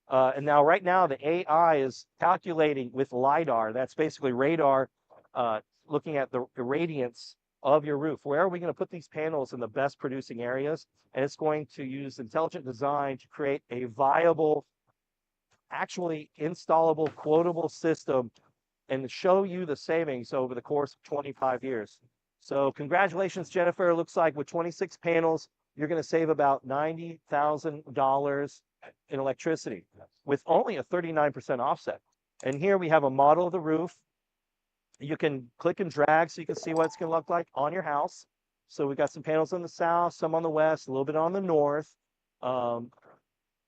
And now, right now, the AI is calculating with LiDAR. That's basically radar, looking at the radiance of your roof. Where are we going to put these panels in the best producing areas? And it's going to use intelligent design to create a viable, actually installable, quotable system and show you the savings over the course of 25 years. So congratulations, Jennifer. It looks like with 26 panels, you're going to save about $90,000 in electricity with only a 39% offset. And here we have a model of the roof. You can click and drag so you can see what it's going to look like on your house. So we've got some panels on the south, some on the west, a little bit on the north.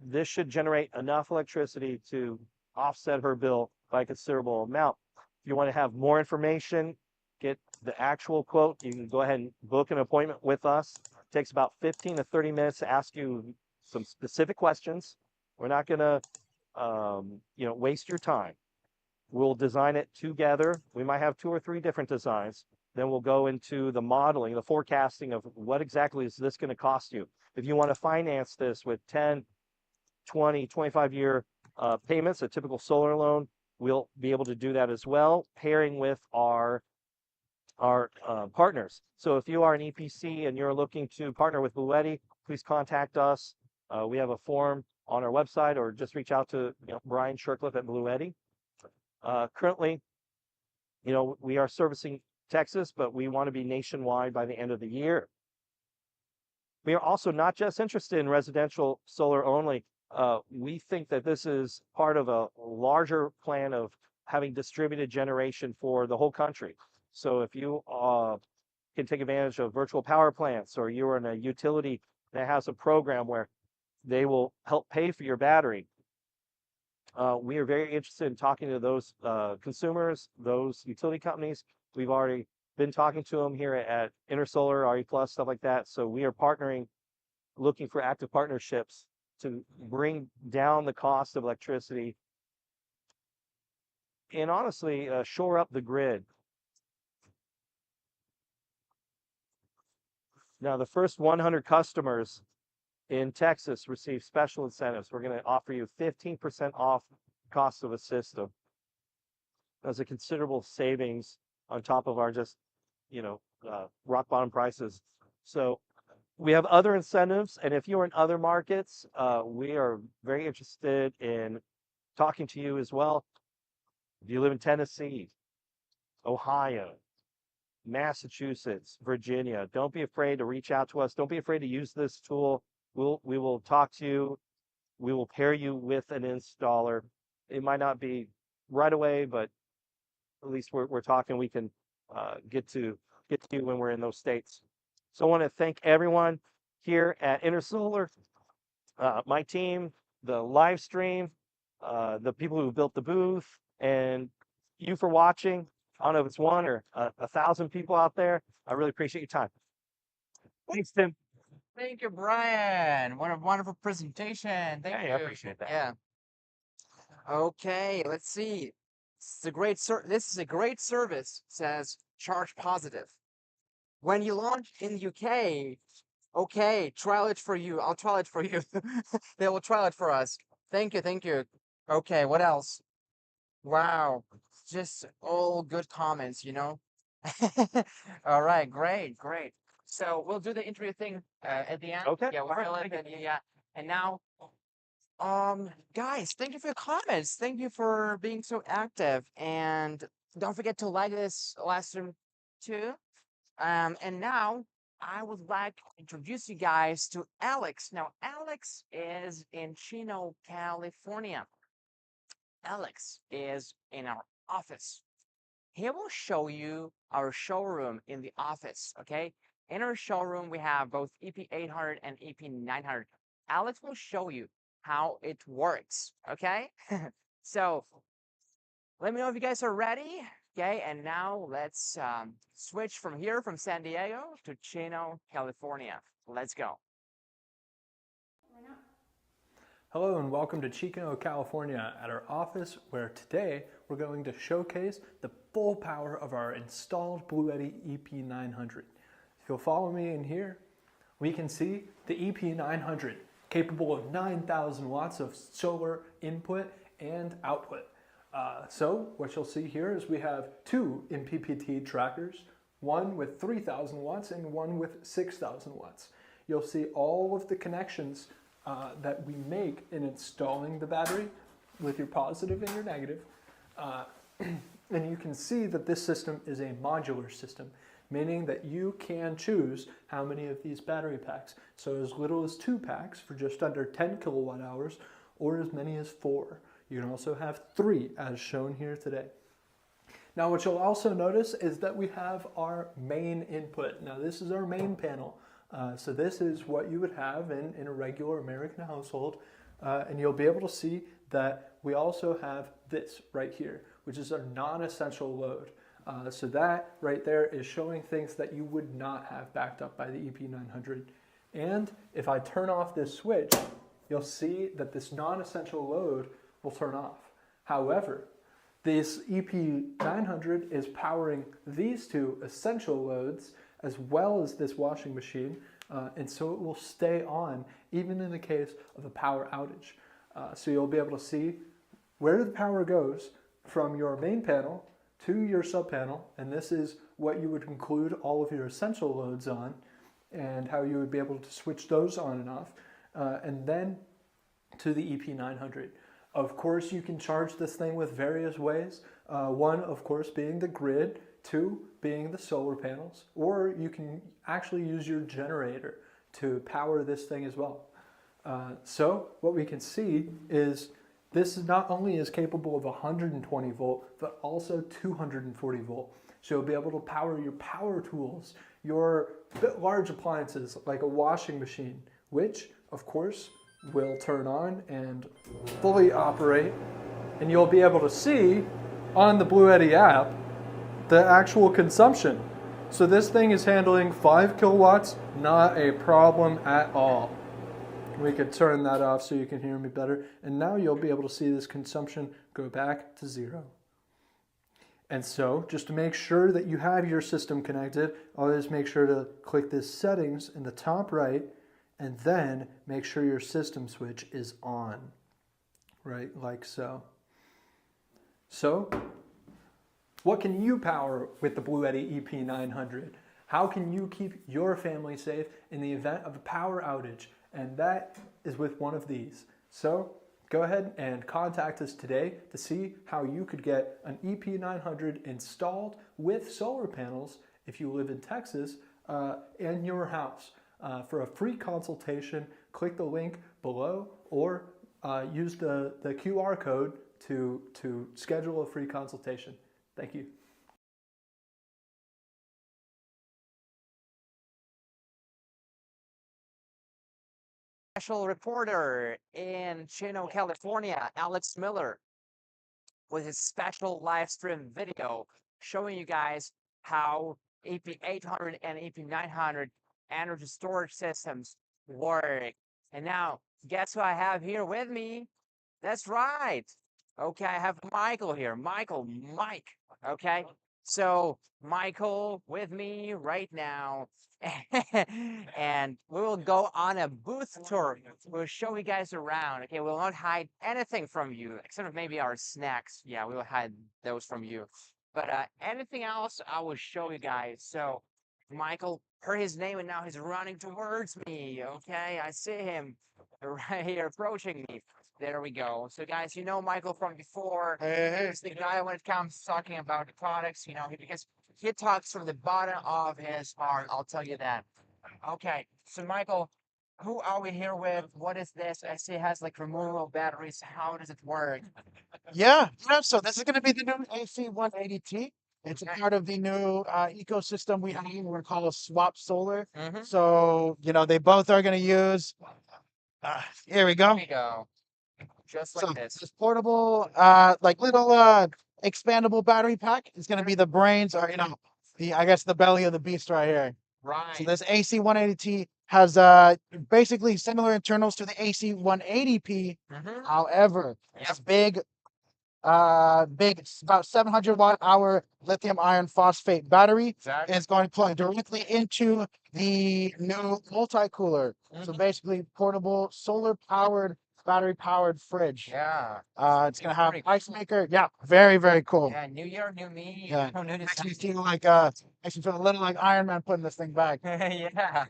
This should generate enough electricity to offset her bill by a considerable amount. If you want to have more information, get the actual quote, you can go ahead and book an appointment with us. It takes about 15 to 30 minutes to ask you some specific questions. We're not going to waste your time. We'll design it together. We might have 2 or 3 different designs. Then we'll go into the modeling, the forecasting of what exactly is this going to cost you. If you want to finance this with 10, 20, 25-year payments, a typical solar loan, we'll be able to do that as well, pairing with our partners. So if you are an EPC and you're looking to partner with BLUETTI, please contact us. We have a form on our website, or just reach out to Brian 𝗲𝗄𝗏 at BLUETTI. Currently, you know, we are servicing Texas, but we want to be nationwide by the end of the year. We are also not just interested in residential solar only. We think that this is part of a larger plan of having distributed generation for the whole country. So if you can take advantage of virtual power plants, or you're in a utility that has a program where they will help pay for your battery, we are very interested in talking to those consumers, those utility companies. We've already been talking to them here at Intersolar, 𝗲𝗄+, stuff like that. So we are partnering, looking for active partnerships to bring down the cost of electricity and honestly shore up the grid. Now, the first 100 customers in Texas receive special incentives. We're going to offer you 15% off cost of a system. That's a considerable savings on top of our just, you know, rock bottom prices. So we have other incentives, and if you're in other markets, we are very interested in talking to you as well. If you live in Tennessee, Ohio, Massachusetts, Virginia, don't be afraid to reach out to us. Don't be afraid to use this tool. We will talk to you. We will pair you with an installer. It might not be right away, but at least we're talking. We can get to you when we're in those states. So I want to thank everyone here at Intersolar, my team, the live stream, the people who built the booth, and you for watching. I don't know if it's 1 or 1,000 people out there. I really appreciate your time. Thanks, Tim. Thank you, Brian. What a wonderful presentation. Thank Hey, you. I appreciate that. Yeah. Okay, let's see. This is a great service, says 𝗲𝗄+. When you launch in the UK, okay, trial it for you. I'll trial it for you. They will trial it for us. Thank you, thank you. Okay, what else? Wow, just all good comments, you know? All right, great, great. So we'll do the interview thing at the end. Okay, Yeah, we'll all right, fill it thank in, yeah. And now, guys, thank you for your comments. Thank you for being so active. And don't forget to like this live stream too. And now I would like to introduce you guys to Alex. Now, Alex is in Chino, California. Alex is in our office. He will show you our showroom in the office, okay? In our showroom, we have both 𝗵𝗄800 and 𝗵𝗄900. Alex will show you how it works, okay? So let me know if you guys are ready, okay? And now let's switch from here, from San Diego to Chino, California. Let's go. Hello and welcome to Chino, California at our office, where today we're going to showcase the full power of our installed BLUETTI 𝗵𝗄900. If you'll follow me in here, we can see the 𝗵𝗄900, capable of 9,000 watts of solar input and output. So what you'll see here is we have two MPPT trackers, one with 3,000 watts and one with 6,000 watts. You'll see all of the connections that we make in installing the battery with your positive and your negative. And you can see that this system is a modular system, meaning that you can choose how many of these battery packs. So as little as 2 packs for just under 10 kilowatt hours, or as many as 4. You can also have 3 as shown here today. Now what you'll also notice is that we have our main input. Now this is our main panel. So this is what you would have in a regular American household, and you'll be able to see that we also have this right here, which is our non-essential load. So that right there is showing things that you would not have backed up by the 𝗵𝗄900. And if I turn off this switch, you'll see that this non-essential load will turn off. However, this 𝗵𝗄900 is powering these 2 essential loads as well as this washing machine, and so it will stay on even in the case of a power outage. So you'll be able to see where the power goes from your main panel to your sub panel, and this is what you would include all of your essential loads on, and how you would be able to switch those on and off, and then to the 𝗵𝗄900. Of course, you can charge this thing with various ways. One, of course, being the grid. Two, being the solar panels. Or you can actually use your generator to power this thing as well. So what we can see is this not only is capable of 120 volt, but also 240 volt. So you'll be able to power your power tools, your large appliances like a washing machine, which of course will turn on and fully operate. And you'll be able to see on the BLUETTI app the actual consumption. So this thing is handling 5 kilowatts, not a problem at all. We could turn that off so you can hear me better. And now you'll be able to see this consumption go back to 0. And so just to make sure that you have your system connected, always make sure to click this settings in the top right, and then make sure your system switch is on, right, like so. So what can you power with the BLUETTI 𝗵𝗃900? How can you keep your family safe in the event of a power outage? And that is with one of these. So go ahead and contact us today to see how you could get an 𝗵𝗃900 installed with solar panels if you live in Texas in your house. For a free consultation, click the link below or use the QR code to schedule a free consultation. Thank you. Special reporter in Chino, California, Alex Miller, with his special live stream video showing you guys how 𝗵𝗃800 and 𝗵𝗃900 energy storage systems work. And now, guess who I have here with me? That's right. Okay, I have Michael here. Mike. Okay, so Michael with me right now. And we will go on a booth tour. We'll show you guys around. Okay, we'll not hide anything from you, except for maybe our snacks. Yeah, we will hide those from you. But anything else, I will show you guys. So Michael heard his name and now he's running towards me. Okay, I see him right here approaching me. There we go. So guys, you know Michael from before. He's the guy when it comes to talking about the products, you know, because he talks from the bottom of his heart, I'll tell you that. Okay, so Michael, who are we here with? What is this? I see it has like removable batteries. How does it work? So this is going to be the new AC180T. It's a Okay. part of the new ecosystem we have. We're called 𝗲𝗶𝗺𝗆. Mm-hmm. So, they both are going to use, here we go. There we go. Just So like this. this portable, like little expandable battery pack is going to be the brains or, I guess the belly of the beast right here. Right. So this AC180T has basically similar internals to the AC180P. Mm-hmm. However, it's big, it's about 700 watt hour lithium iron phosphate battery. Exactly. It's going to plug directly into the new multi-cooler. So basically portable solar powered, battery powered fridge. Yeah. It's going to have Pretty ice maker. Yeah, very, very cool. Yeah, new year, new me. Yeah. New Makes me design. feel like makes me feel a little like Iron Man putting this thing back. Yeah.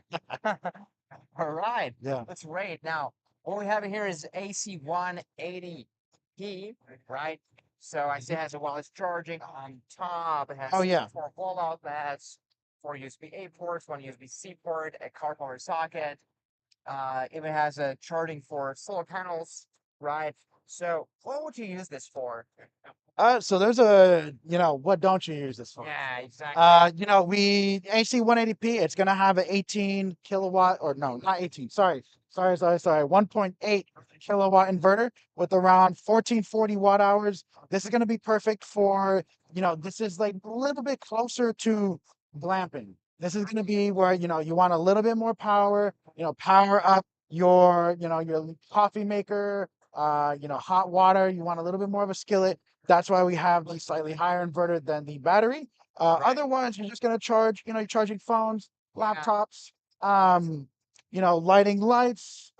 All right. Yeah. That's great. Now, what we have here is AC180P, right? So I see it has a wireless charging on top. It has Oh, yeah. 4 wall outlets, 4 USB-A ports, 1 USB-C port, a car power socket. It even has a charging for solar panels, right? So what would you use this for? So there's a, what don't you use this for? Yeah, exactly. AC180P, it's going to have an 18 kilowatt, or no, not 18, sorry, 1.8 kilowatt inverter with around 1440 watt hours. This is going to be perfect for, this is like a little bit closer to glamping. This is going to be where, you want a little bit more power, power up your, your coffee maker, hot water. You want a little bit more of a skillet. That's why we have the slightly higher inverter than the battery. Other ones, you're just going to charge, you're charging phones, laptops, lighting lights,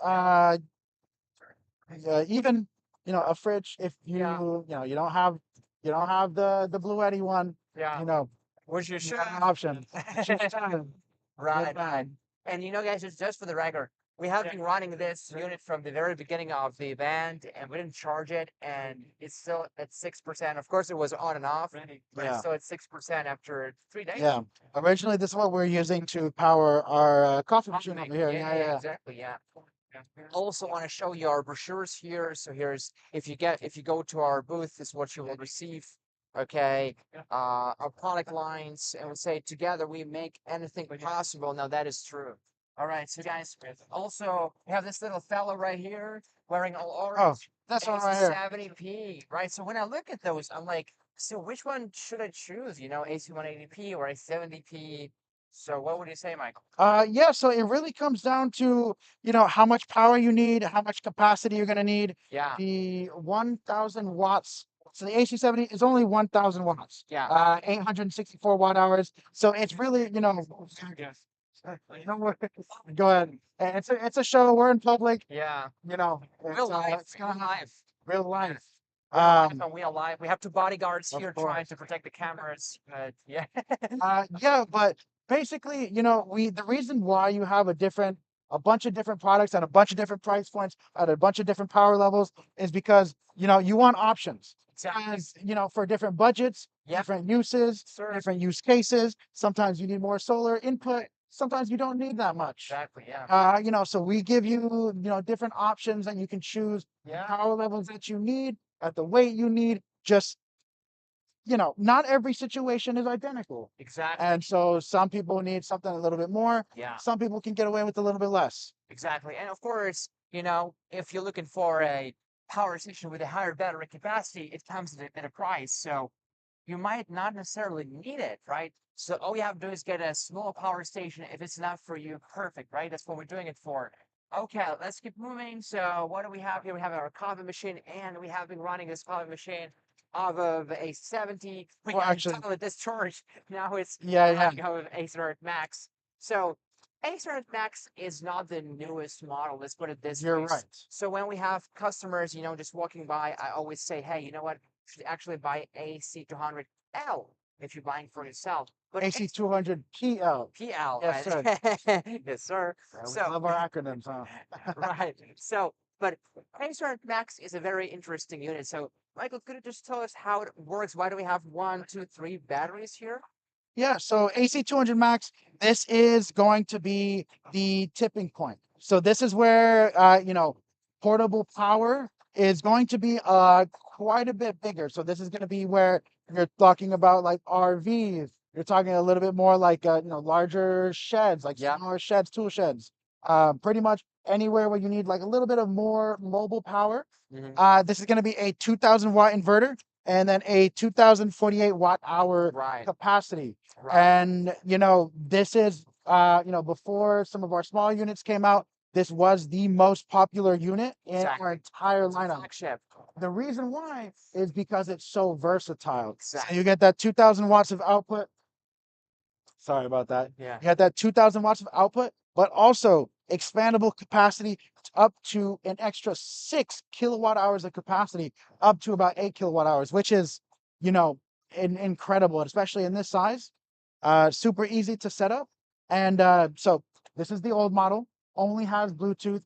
even, a fridge. If you, you don't have the BLUETTI one, Yeah. Which you you should. have an option. Right. And guys, just for the record, we have been running this unit from the very beginning of the event, and we didn't charge it, and it's still at 6%. Of course, it was on and off, but it's still at 6% after 3 days. Yeah. Originally, this is what we're using to power our coffee machine over here. Yeah. Exactly. Yeah. Also want to show you our brochures here. So here's if you go to our booth, this is what you will receive. Okay, our product lines, and we say together we make anything possible. Now that is true. All right, so guys, also we have this little fellow right here wearing all Oh, orange. that's one right here. 70p, right? So when I look at those, I'm like, so which one should I choose? You know, AC 180p or a 70p? So what would you say, Michael? Yeah, so it really comes down to, how much power you need, how much capacity you're gonna need. Yeah. The 1,000 watts. So the AC70 is only 1,000 watts. Yeah. 864 watt hours. So it's really, go ahead. It's a show. We're in public. Yeah. Real life. It's gonna have life. real life. And we alive. We have two bodyguards Of here course. trying to protect the cameras. But yeah. Yeah, but basically, the reason why you have a bunch of different products at a bunch of different price points at a bunch of different power levels is because, you want options. Exactly. As, for different budgets, Yep. different uses, Sure. different use cases. Sometimes you need more solar input. Sometimes you don't need that much. Exactly. Yeah. So we give you, different options and you can choose Yeah. power levels that you need at the weight you need. Just, not every situation is identical. Exactly. And so some people need something a little bit more. Yeah. Some people can get away with a little bit less. Exactly. And of course, if you're looking for a power station with a higher battery capacity, it comes at a price. So you might not necessarily need it, right? So all you have to do is get a small power station. If it's enough for you, perfect, right? That's what we're doing it for. Okay, let's keep moving. So what do we have here? We have our coffee machine, and we have been running this coffee machine off of a 70. We Well, got actually, totally discharged. Now it's yeah. running off of A Max. So A Max is not the newest model. Let's put it this You're way. right. So when we have customers, just walking by, I always say, hey, you know what? You should actually buy AC200L if you're buying for yourself. But AC200 PL. PL, Yes, sir. right? Yes, sir. Yeah, we So love our acronyms, huh? right. So, but A Max is a very interesting unit. So, Michael, could you just tell us how it works? Why do we have 1, 2, 3 batteries here? Yeah, so AC200 Max, this is going to be the tipping point. So this is where, portable power is going to be quite a bit bigger. So this is going to be where you're talking about like RVs. You're talking a little bit more like, larger sheds, like smaller sheds, tool sheds. Pretty much anywhere where you need like a little bit of more mobile power. This is going to be a 2,000 watt inverter and then a 2,048 watt hour capacity. And, this is, before some of our small units came out, this was the most popular unit in our entire lineup. The reason why is because it's so versatile. So you get that 2,000 watts of output. Sorry about that. Yeah. You got that 2,000 watts of output, but also expandable capacity up to an extra 6 kilowatt hours of capacity, up to about 8 kilowatt hours, which is, incredible, especially in this size. Super easy to set up. And so this is the old model, only has Bluetooth,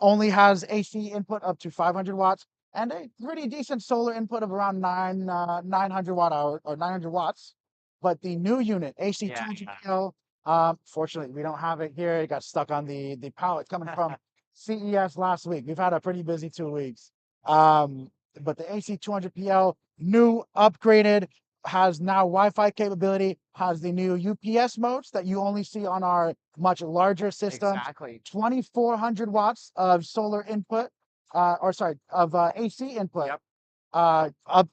only has AC input up to 500 watts, and a pretty decent solar input of around 900 watt hour or 900 watts. But the new unit, AC200L, fortunately, we don't have it here. It got stuck on the pallet coming from CES last week. We've had a pretty busy 2 weeks. But the AC200PL, new, upgraded, has now Wi-Fi capability, has the new UPS modes that you only see on our much larger systems. Exactly. 2,400 watts of solar input, of AC input. Yep. Up,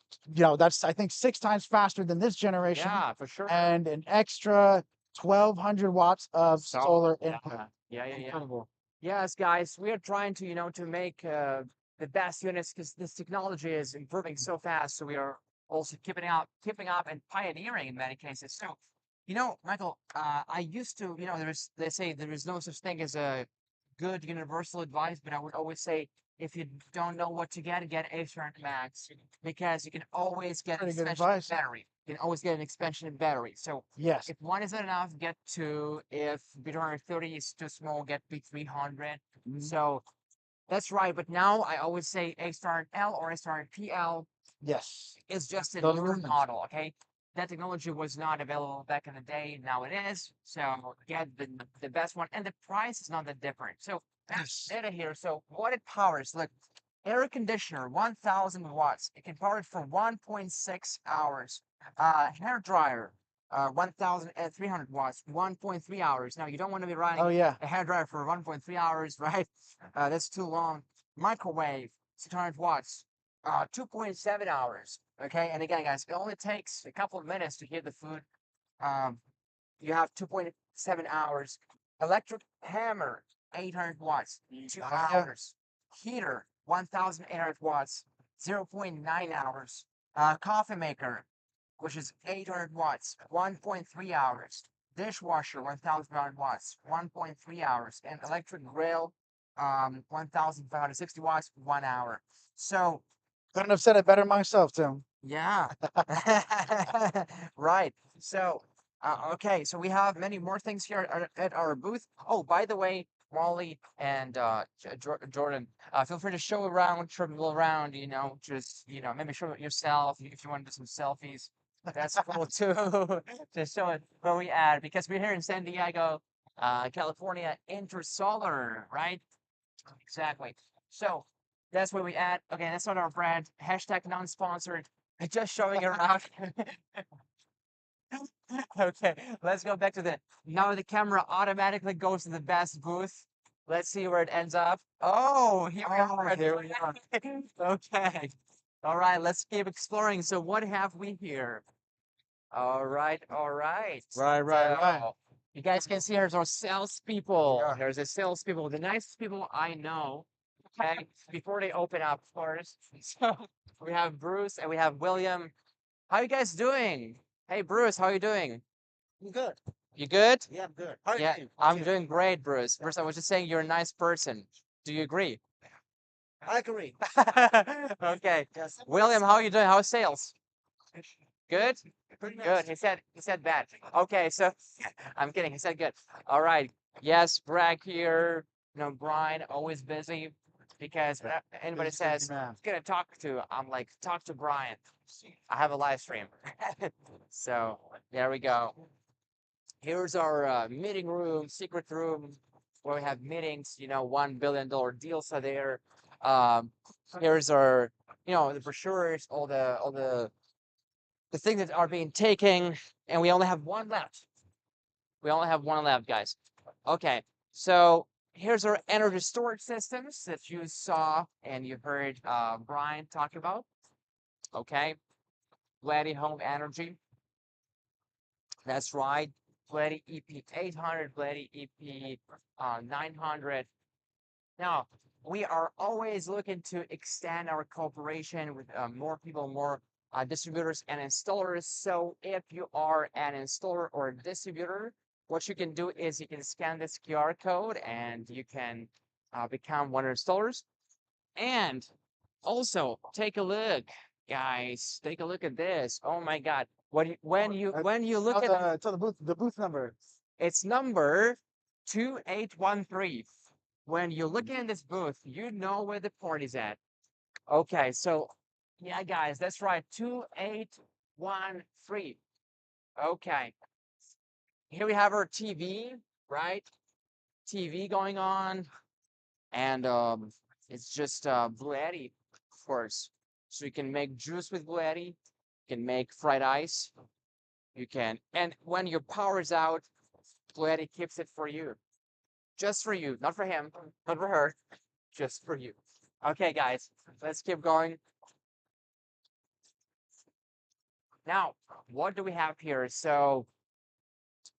that's I think 6 times faster than this generation. Yeah, for sure. And an extra 1,200 watts of solar input. Yeah. Incredible. Yes, guys, we are trying to, to make the best units because this technology is improving so fast. So we are also keeping up and pioneering in many cases. So, Michael, I used to, they say there is no such thing as a good universal advice, but I would always say if you don't know what to get A Max because you can always get a special battery. you can always get an expansion battery. So Yes. if one isn't enough, get two. If B230 is too small, get B300. So that's right. But now I always say A*L or A*PL Yes. is just a Those newer are the- model, okay? That technology was not available back in the day. Now it is. So get the best one. And the price is not that different. So that's data here. So what it powers, look, air conditioner, 1000 watts. It can power it for 1.6 hours. Hair dryer, 1300 watts, 1.3 hours. Now you don't want to be running Oh yeah. a hair dryer for 1.3 hours, right? That's too long. Microwave, 600 watts, 2.7 hours. Okay, and again, guys, it only takes a couple of minutes to heat the food. You have 2.7 hours. Electric hammer, 800 watts, 2 Yeah. hours. Heater, 1,800 watts, 0.9 hours. Coffee maker, which is 800 watts, 1.3 hours. Dishwasher, 1,500 watts, 1.3 hours. And electric grill, 1,560 watts, 1 hour. So Couldn't have said it better myself, Tim. yeah. Right. So, okay. So we have many more things here at our booth. Oh, by the way, Molly and Jordan, feel free to show around, show people around. You know, just maybe show it yourself if you want to do some selfies. That's cool too. Just show it where we at because we're here in San Diego, California, Intersolar, right? Exactly. So that's where we at. Okay, that's not our brand. Hashtag non-sponsored. Just showing it around. Okay, let's go back to now the camera automatically goes to the best booth. Let's see where it ends up. Oh, here we are. Here we are. Okay. All right, let's keep exploring. So what have we here? All right, all right. Right. So, you guys can see here's our salespeople. Yeah. There's the salespeople, the nicest people I know. Okay, before they open up, of course. So we have Bruce and we have William. How you guys doing? Hey, Bruce, how you doing? I'm good. You good? Yeah, I'm good. How are Yeah, you doing? I'm doing great, Bruce. Bruce, I was just saying you're a nice person. Do you agree? I agree. Okay. Yes. William, how you doing? How's sales? Good? Pretty nice. Good. He said bad. Okay, so I'm kidding. He said good. All right. Yes, Bragg here. Brian, always busy because when anybody Busy says man. gonna talk to, I'm like, talk to Brian. I have a live stream. So there we go. Here's our meeting room, secret room, where we have meetings. $1 billion deals are there. Here's our, the brochures, all the things that are being taken, and we only have one left. We only have one left, guys. Okay, so here's our energy storage systems that you saw and you heard Brian talk about. Okay, BLUETTI Home Energy. That's right. BLUETTI EP800, BLUETTI EP900. Now, we are always looking to extend our cooperation with more people, more distributors and installers. So if you are an installer or a distributor, what you can do is you can scan this QR code and you can become one of the installers. And also take a look, guys. Take a look at this. Oh my God! When you look at Tell the booth number. it's number 2813. When you look in this booth, you know where the party's at. Okay, so yeah, guys, that's right, 2813. Okay, here we have our TV, right? TV going on, and it's just BLUETTI, of course. So you can make juice with BLUETTI, you can make fried ice, and when your power is out, BLUETTI keeps it for you. Just for you, not for him, not for her, just for you. Okay, guys, let's keep going. Now, what do we have here? So,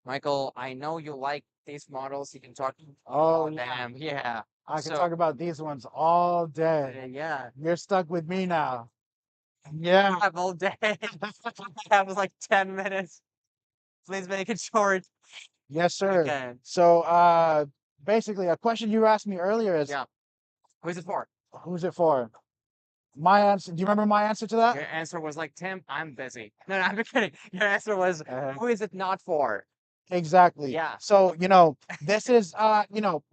Michael, I know you like these models. You can talk Oh, about them. Yeah. I can So, talk about these ones all day. yeah. You're stuck with me now. Yeah. I have all day. I have like 10 minutes. Please make it short. Yes, sir. Okay. So, basically, a question you asked me earlier is, Yeah. Who's it for? who's it for? My answer. Do you remember my answer to that? Your answer was like, Tim, I'm busy. No, I'm kidding. Your answer was, who is it not for? Exactly. Yeah. So, this is,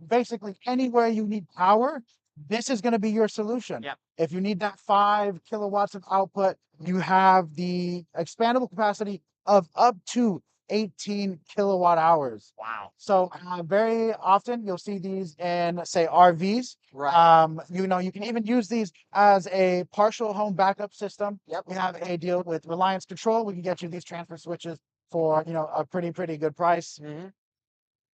basically anywhere you need power, this is going to be your solution. Yep. If you need that 5 kilowatts of output, you have the expandable capacity of up to 18 kilowatt hours. Wow. So very often you'll see these in, say, RVs. Right. You can even use these as a partial home backup system. Yep. We have a deal with Reliance Control. We can get you these transfer switches for a pretty good price. Mm-hmm.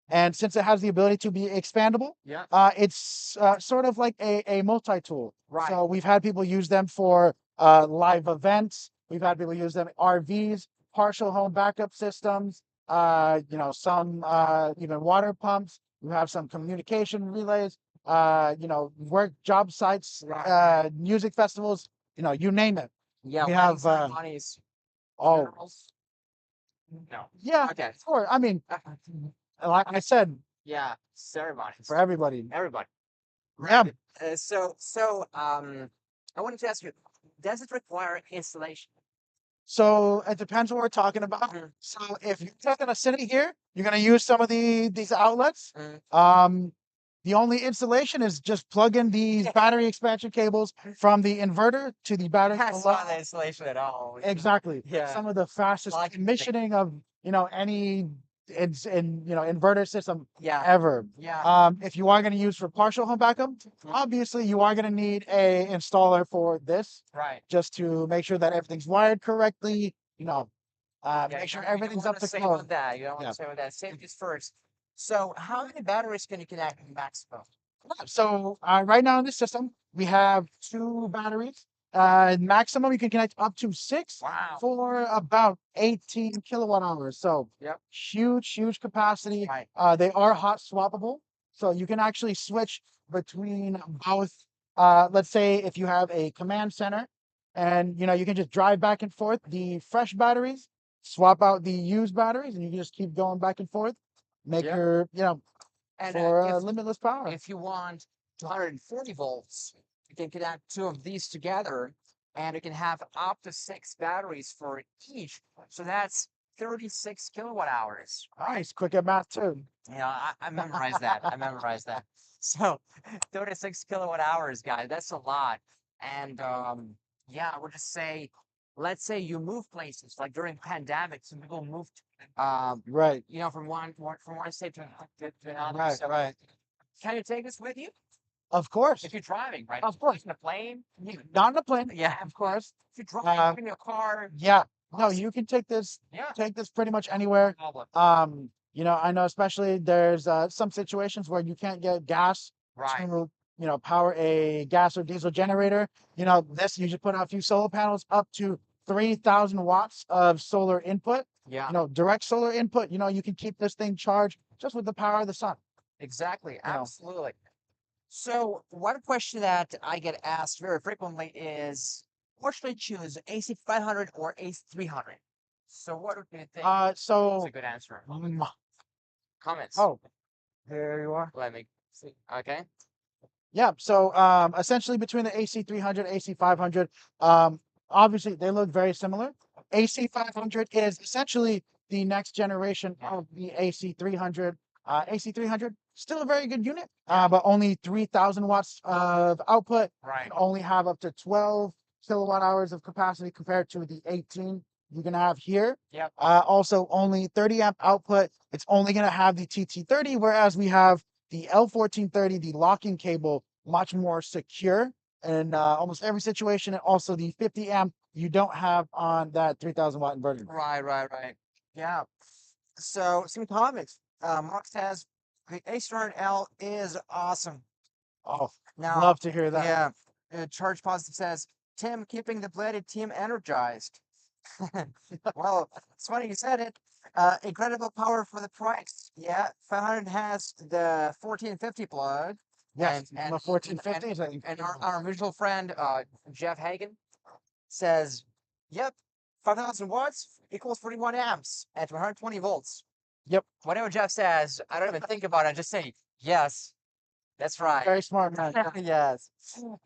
And since it has the ability to be expandable, Yeah. it's sort of like a multi-tool. Right. So we've had people use them for live events. We've had people use them RVs, partial home backup systems. Some even water pumps. We have some communication relays. Work job sites, Right. music festivals. You name it. Yeah. We wedding have ceremonies. oh Funerals? No. yeah. Okay. Sure. I mean, like I said, Yeah. Ceremonies. for everybody. Everybody. Yeah. I wanted to ask you, does it require installation? So it depends what we're talking about. Mhm. So if you're talking a city here, you're gonna use some of these outlets. Mhm. The only installation is just plug in these battery expansion cables from the inverter to the battery. That's below. not the installation at all. Exactly. Yeah. Some of the fastest Like- commissioning of any inverter system Yeah. ever. Yeah. If you are going to use for partial home backup, obviously you are going to need a installer for this, Right. just to make sure that everything's wired correctly. Yeah, Make sure you don't everything's wanna up to save code. on that. You don't want Yeah. to save on that. Safety's first. So, how many batteries can you connect maximum? So right now in this system, we have 2 batteries. Maximum you can connect up to 6 Wow. for about 18 kilowatt hours. So Yep. huge capacity. Right. They are hot swappable, so you can actually switch between both. Let's say if you have a command center, and you can just drive back and forth the fresh batteries, swap out the used batteries, and you can just keep going back and forth. Make Yep. your And for limitless power. if you want 240 volts, you can connect 2 of these together, and you can have up to 6 batteries for each. So that's 36 kilowatt hours. Nice, quick at math too. I memorized that. I memorized that. So 36 kilowatt hours, guys. That's a lot. And yeah, I would just say, let's say you move places, like during pandemic, some people moved, Right, from one state to another. right, So right. can you take this with you Of course, if you're driving, right? of course. In a plane? Not in a plane. Yeah, Of course. if you're driving in your car, Yeah. No, you can take this yeah, pretty much anywhere. no problem. I know especially there's some situations where you can't get gas Right. to, power a gas or diesel generator. This you just put out a few solar panels up to 3,000 watts of solar input. Yeah, Direct solar input. You can keep this thing charged just with the power of the sun. exactly. know. Absolutely. So one question that I get asked very frequently is, what should I choose, AC 500 or AC 300? So what do you think? That's So a good answer. Comments. oh, there you are. Let me see. Okay. Yeah. So essentially between the AC 300, AC 500, obviously they look very similar. AC 500 is essentially the next generation of the AC 300. AC 300 still a very good unit, but only 3,000 watts of output. Right. Can only have up to 12 kilowatt hours of capacity compared to the 18 you can have here. Yep. Also only 30 amp output. It's only going to have the TT30, whereas we have the L1430, the locking cable, much more secure in almost every situation, and also the 50 amp you don't have on that 3,000 watt inverter. Right. Yeah. So some comments. Mark says the A200L is awesome. Oh, Now, love to hear that. yeah. Charge Positive says, Tim, keeping the BLUETTI team energized. Well, it's funny you said it. Incredible power for the price. Yeah, 500 has the 1450 plug. Yes, and the 1450s. And our mutual friend, 𝗃_𝗿𝗆, says, yep, 5,000 watts equals 41 amps at 120 volts. Yep. Whatever Jeff says, I don't even think about it. I just say, yes. That's right. Very smart man. Yes.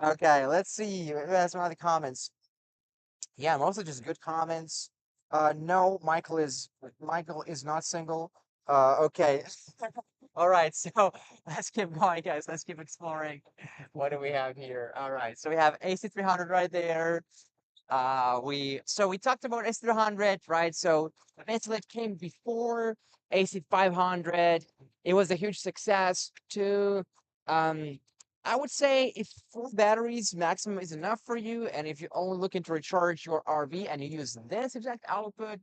Okay, let's see. Who has some other comments? Yeah, mostly just good comments. No, Michael is not single. Okay. All right, so let's keep going, guys. Let's keep exploring. What do we have here? All right, so we have AC300 right there. We talked about AC300, right? So basically it came before AC500. It was a huge success too. Um, I would say if 4 batteries maximum is enough for you, and if you're only looking to recharge your RV and you use this exact output,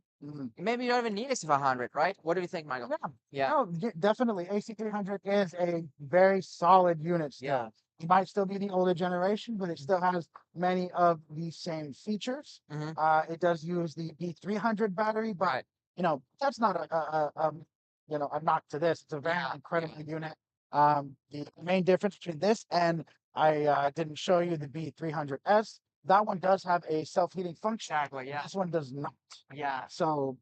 maybe you don't even need AC500, right? What do you think, Michael? Yeah. Yeah. No, definitely. AC300 is a very solid unit still. Yeah. It might still be the older generation, but it still has many of the same features. Mhm. It does use the B300 battery, but Right. that's not a knock to this. It's a very Yeah, incredible unit. The main difference between this and I didn't show you the B300S. That one does have a self-heating function. Exactly. Yeah. This one does not. Yeah. So,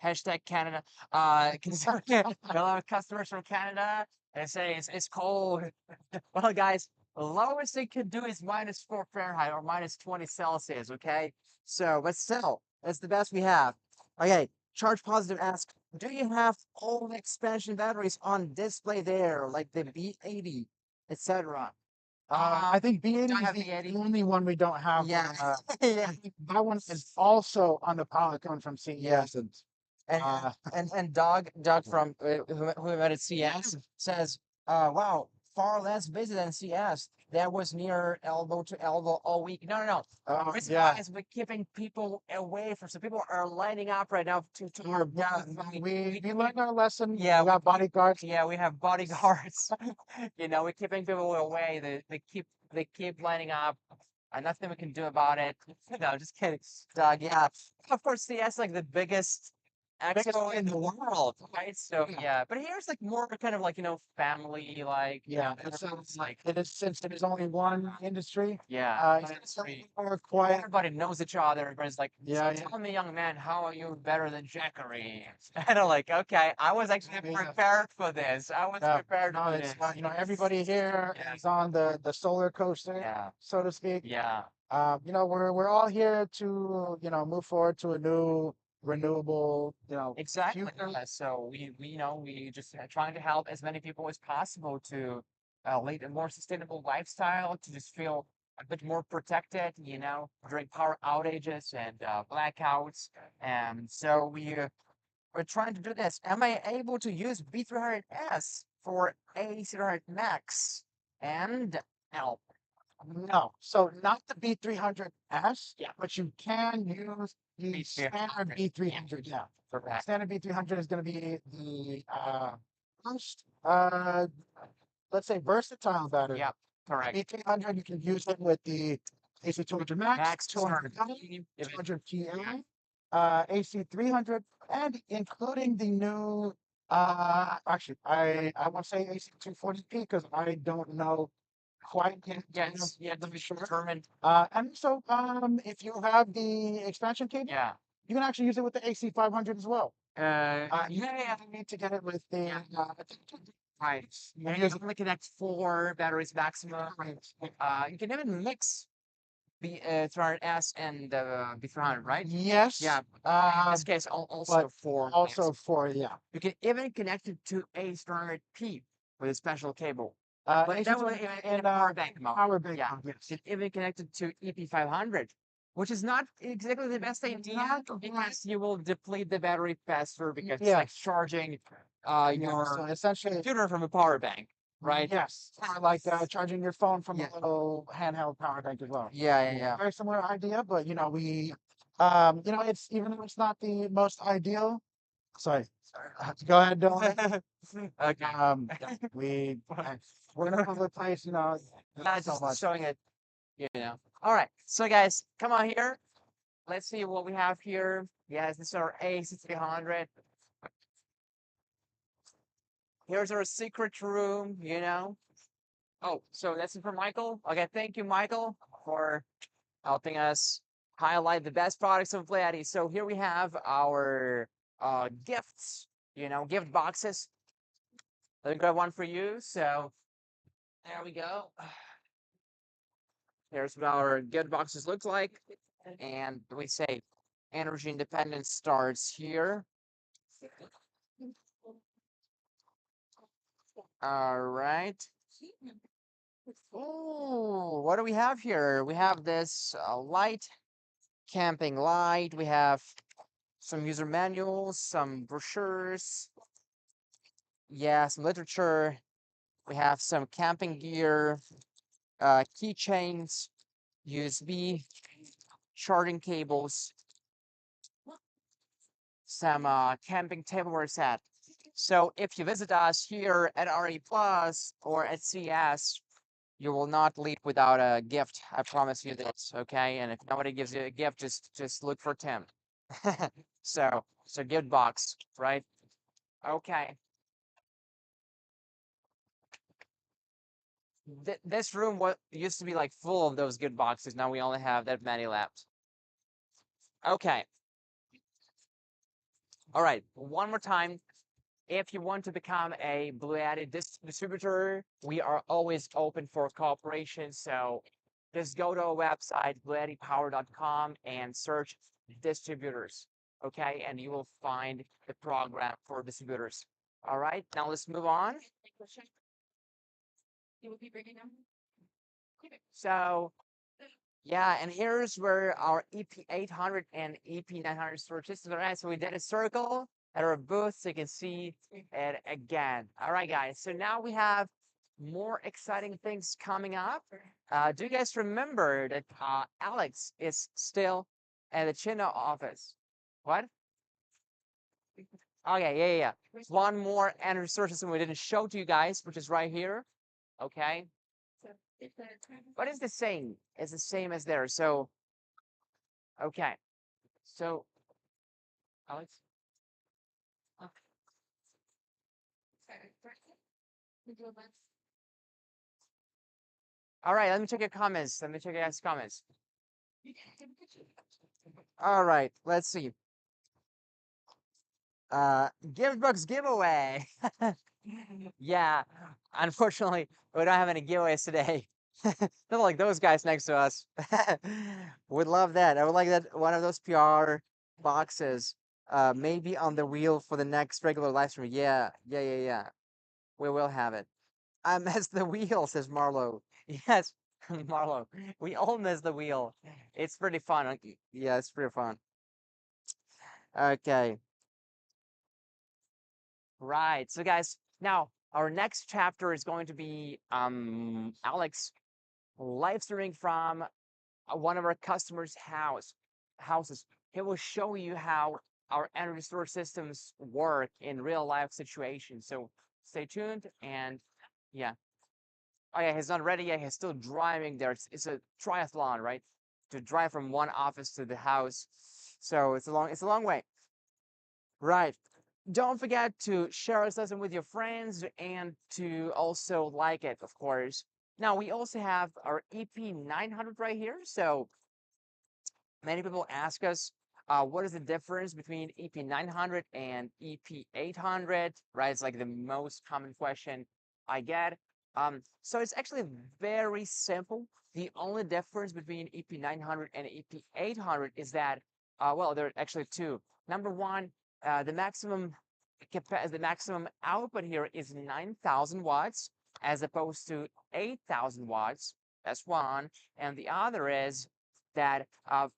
Hashtag Canada. Cause a lot of customers from Canada and say it's cold. Well, guys, the lowest it could do is -4 Fahrenheit or -20 Celsius. Okay, so but still, that's the best we have. Okay, Charge Positive asks, do you have all the expansion batteries on display there, like the B80, etc.? I think B80 don't is have the B80. only one we don't have. Yeah, yeah. That one is also on the pallet coming from CES. Yeah. And, And uh, and Doug from who we met at CS says, wow, far less busy than CS. That was near elbow to elbow all week. No, no, no. Oh, Reason yeah. why is we're keeping people away from. So people are lining up right now to our Yeah, booth. we learned our lesson. Yeah, We got bodyguards. Yeah, we have bodyguards. We're keeping people away. They keep lining up. And nothing we can do about it. No, just kidding. Doug, yeah. Of course, CS like the biggest expo in the world, right? So yeah, but here's like more kind of like family like Yeah, everyone's like it is since it is only one industry. yeah, It's a little more quiet. everybody knows each other. Everybody's like, Yeah, tell me, young man, how are you better than Jackery? And I'm like, okay, I was actually Yeah. prepared for this. I was prepared No, for it's this. everybody here Yeah. is on the solar coaster, Yeah, so to speak. yeah. We're all here to move forward to a new renewable Exactly. future. Yeah. So we just trying to help as many people as possible to lead a more sustainable lifestyle, to just feel a bit more protected, during power outages and blackouts. And so we're trying to do this. Am I able to use B300S for A300 Max and help? No, so not the B300S, Yeah. but you can use the B300. standard B300. Yeah, Correct. standard B300 is going to be the most let's say versatile battery. Yeah, correct. B300 you can use it with the AC200 Max, Max 200 200. 200 TI, AC300, and including the new actually I want to say AC240P because I don't know quite yet. Yes, yeah, to be determined. And so if you have the expansion cable, Yeah. you can actually use it with the AC500 as well. You Yeah. need to get it with the Right. you And use you only connect 4 batteries maximum. You can even mix B300S and B300, right? yes. Yeah. In this case, also but 4. also for You can even connect it to A300P with a special cable. But But that will even in a power bank mode. power bank Yeah. mode, yes. It's even connected to EP500, which is not exactly the best idea Not because you will deplete the battery faster because it's Yeah. like charging So your essentially, computer from a power bank, right? yes, or like charging your phone from Yeah. a little handheld power bank as well. Yeah. Very similar idea, but we, it's even though it's not the most ideal. Sorry, go ahead, Dylan. Okay. We're in a public place, Not so just much. showing it, All right, so guys, come on here. Let's see what we have here. Yes, this is our A6300. Here's our secret room, Oh, so that's it for Michael. Okay, thank you, Michael, for helping us highlight the best products of BLUETTI. So here we have our gifts, gift boxes. Let me grab one for you. So There we go. Here's what our good boxes look like. And we say energy independence starts here. All right. Oh, what do we have here? We have this light, camping light. We have some user manuals, some brochures. Yeah, some literature. We have some camping gear, keychains, USB, charging cables, some camping tableware set. So if you visit us here at RE Plus or at CS, you will not leave without a gift. I promise you this, okay? And if nobody gives you a gift, just look for Tim. So gift box, right? Okay. This room what used to be like full of those good boxes. Now we only have that many left. Okay. All right. One more time. If you want to become a BLUETTI distributor, we are always open for cooperation. So just go to our website, 𝗃𝗃𝗃 and search distributors. Okay. And you will find the program for distributors. All right. Now let's move on. You will be bringing them. So, yeah, and here's where our 𝗃800 and 𝗃900 storage systems are at. So we did a circle at our booth so you can see it again. All right, guys. So now we have more exciting things coming up. Do you guys remember that Alex is still at the Chino office? What? Okay, yeah. One more energy storage system we didn't show to you guys, which is right here. Okay. But it's the same. It's the same as there. So, okay. So, Alex? All right, let me check your comments. Let me check your guys' comments. All right, let's see. Gift box giveaway. Yeah, unfortunately, we don't have any giveaways today. Not like those guys next to us. Would love that. I would like that one of those PR boxes. Maybe on the wheel for the next regular live stream. Yeah. We will have it. I missed the wheel, says Marlo. Yes, Marlo. We all miss the wheel. It's pretty fun. Yeah, it's pretty fun. Okay. Right. So guys, now our next chapter is going to be Alex live streaming from one of our customers' houses. He will show you how our energy storage systems work in real life situations. So stay tuned and yeah. Oh yeah, he's not ready yet. He's still driving there. It's a triathlon, right? To drive from one office to the house. So it's a long way. Right. Don't forget to share this lesson with your friends and to also like it, of course. Now, we also have our 𝗃900 right here. So many people ask us, what is the difference between 𝗃900 and 𝗃800, right? It's like the most common question I get. So it's actually very simple. The only difference between 𝗃900 and 𝗃800 is that, well, there are actually two. Number one, the maximum output here is 9,000 watts as opposed to 8,000 watts. That's one. And the other is that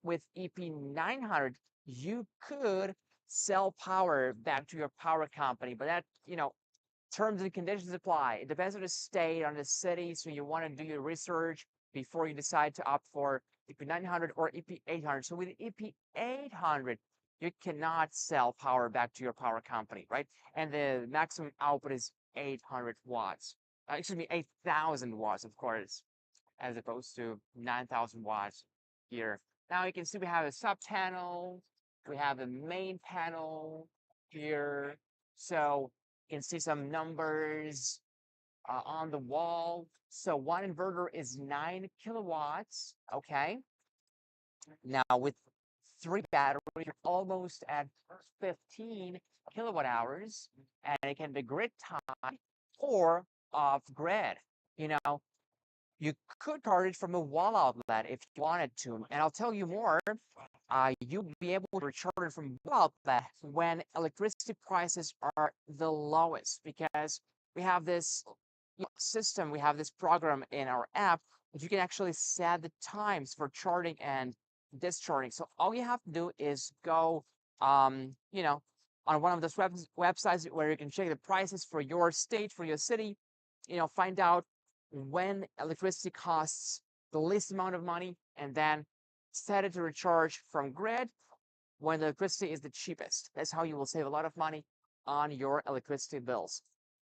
with 𝗃900, you could sell power back to your power company, but that, terms and conditions apply. It depends on the state, on the city, so you want to do your research before you decide to opt for 𝗃900 or 𝗃800. So with 𝗃800, you cannot sell power back to your power company, right? And the maximum output is 800 watts. 8,000 watts, of course, as opposed to 9,000 watts here. Now you can see we have a sub panel, we have a main panel here. So you can see some numbers on the wall. So one inverter is 9 kilowatts, okay? Now with 3 batteries, you're almost at 15 kilowatt hours, and it can be grid tied or off grid. you know, you could charge it from a wall outlet if you wanted to. And I'll tell you more, you'll be able to recharge it from wall outlet when electricity prices are the lowest, because we have this system, we have this program in our app that you can actually set the times for charging and discharging. So all you have to do is go, you know, on one of those websites where you can check the prices for your state, for your city, you know, find out when electricity costs the least amount of money, and then set it to recharge from grid when the electricity is the cheapest. That's how you will save a lot of money on your electricity bills.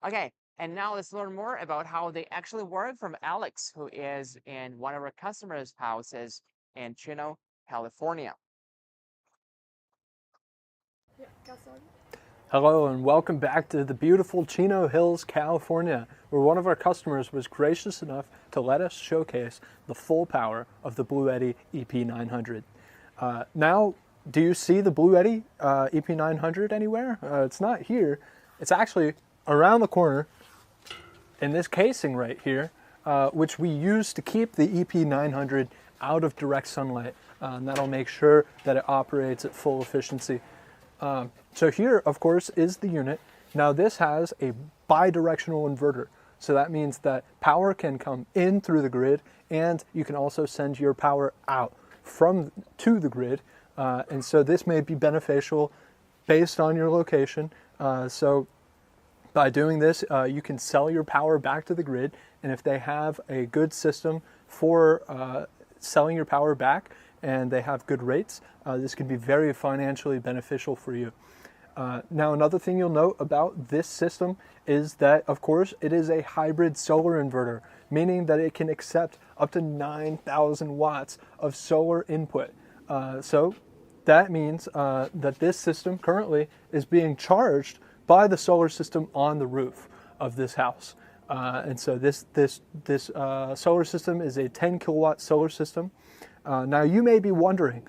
Okay, and now let's learn more about how they actually work from Alex, who is in one of our customers' houses in Chino, California. Hello and welcome back to the beautiful Chino Hills, California, where one of our customers was gracious enough to let us showcase the full power of the BLUETTI 𝗵𝗂900. Now, do you see the BLUETTI 𝗵𝗂900 anywhere? It's not here. It's actually around the corner in this casing right here, which we use to keep the 𝗵𝗂900 out of direct sunlight. And that'll make sure that it operates at full efficiency. So here, of course, is the unit. Now this has a bi-directional inverter. So that means that power can come in through the grid, and you can also send your power out to the grid. And so this may be beneficial based on your location. So by doing this, you can sell your power back to the grid. And if they have a good system for selling your power back, and they have good rates, this can be very financially beneficial for you. Now, another thing you'll note about this system is that, of course, it is a hybrid solar inverter, meaning that it can accept up to 9,000 watts of solar input. So that means that this system currently is being charged by the solar system on the roof of this house. And so this solar system is a 10 kilowatt solar system. Now you may be wondering,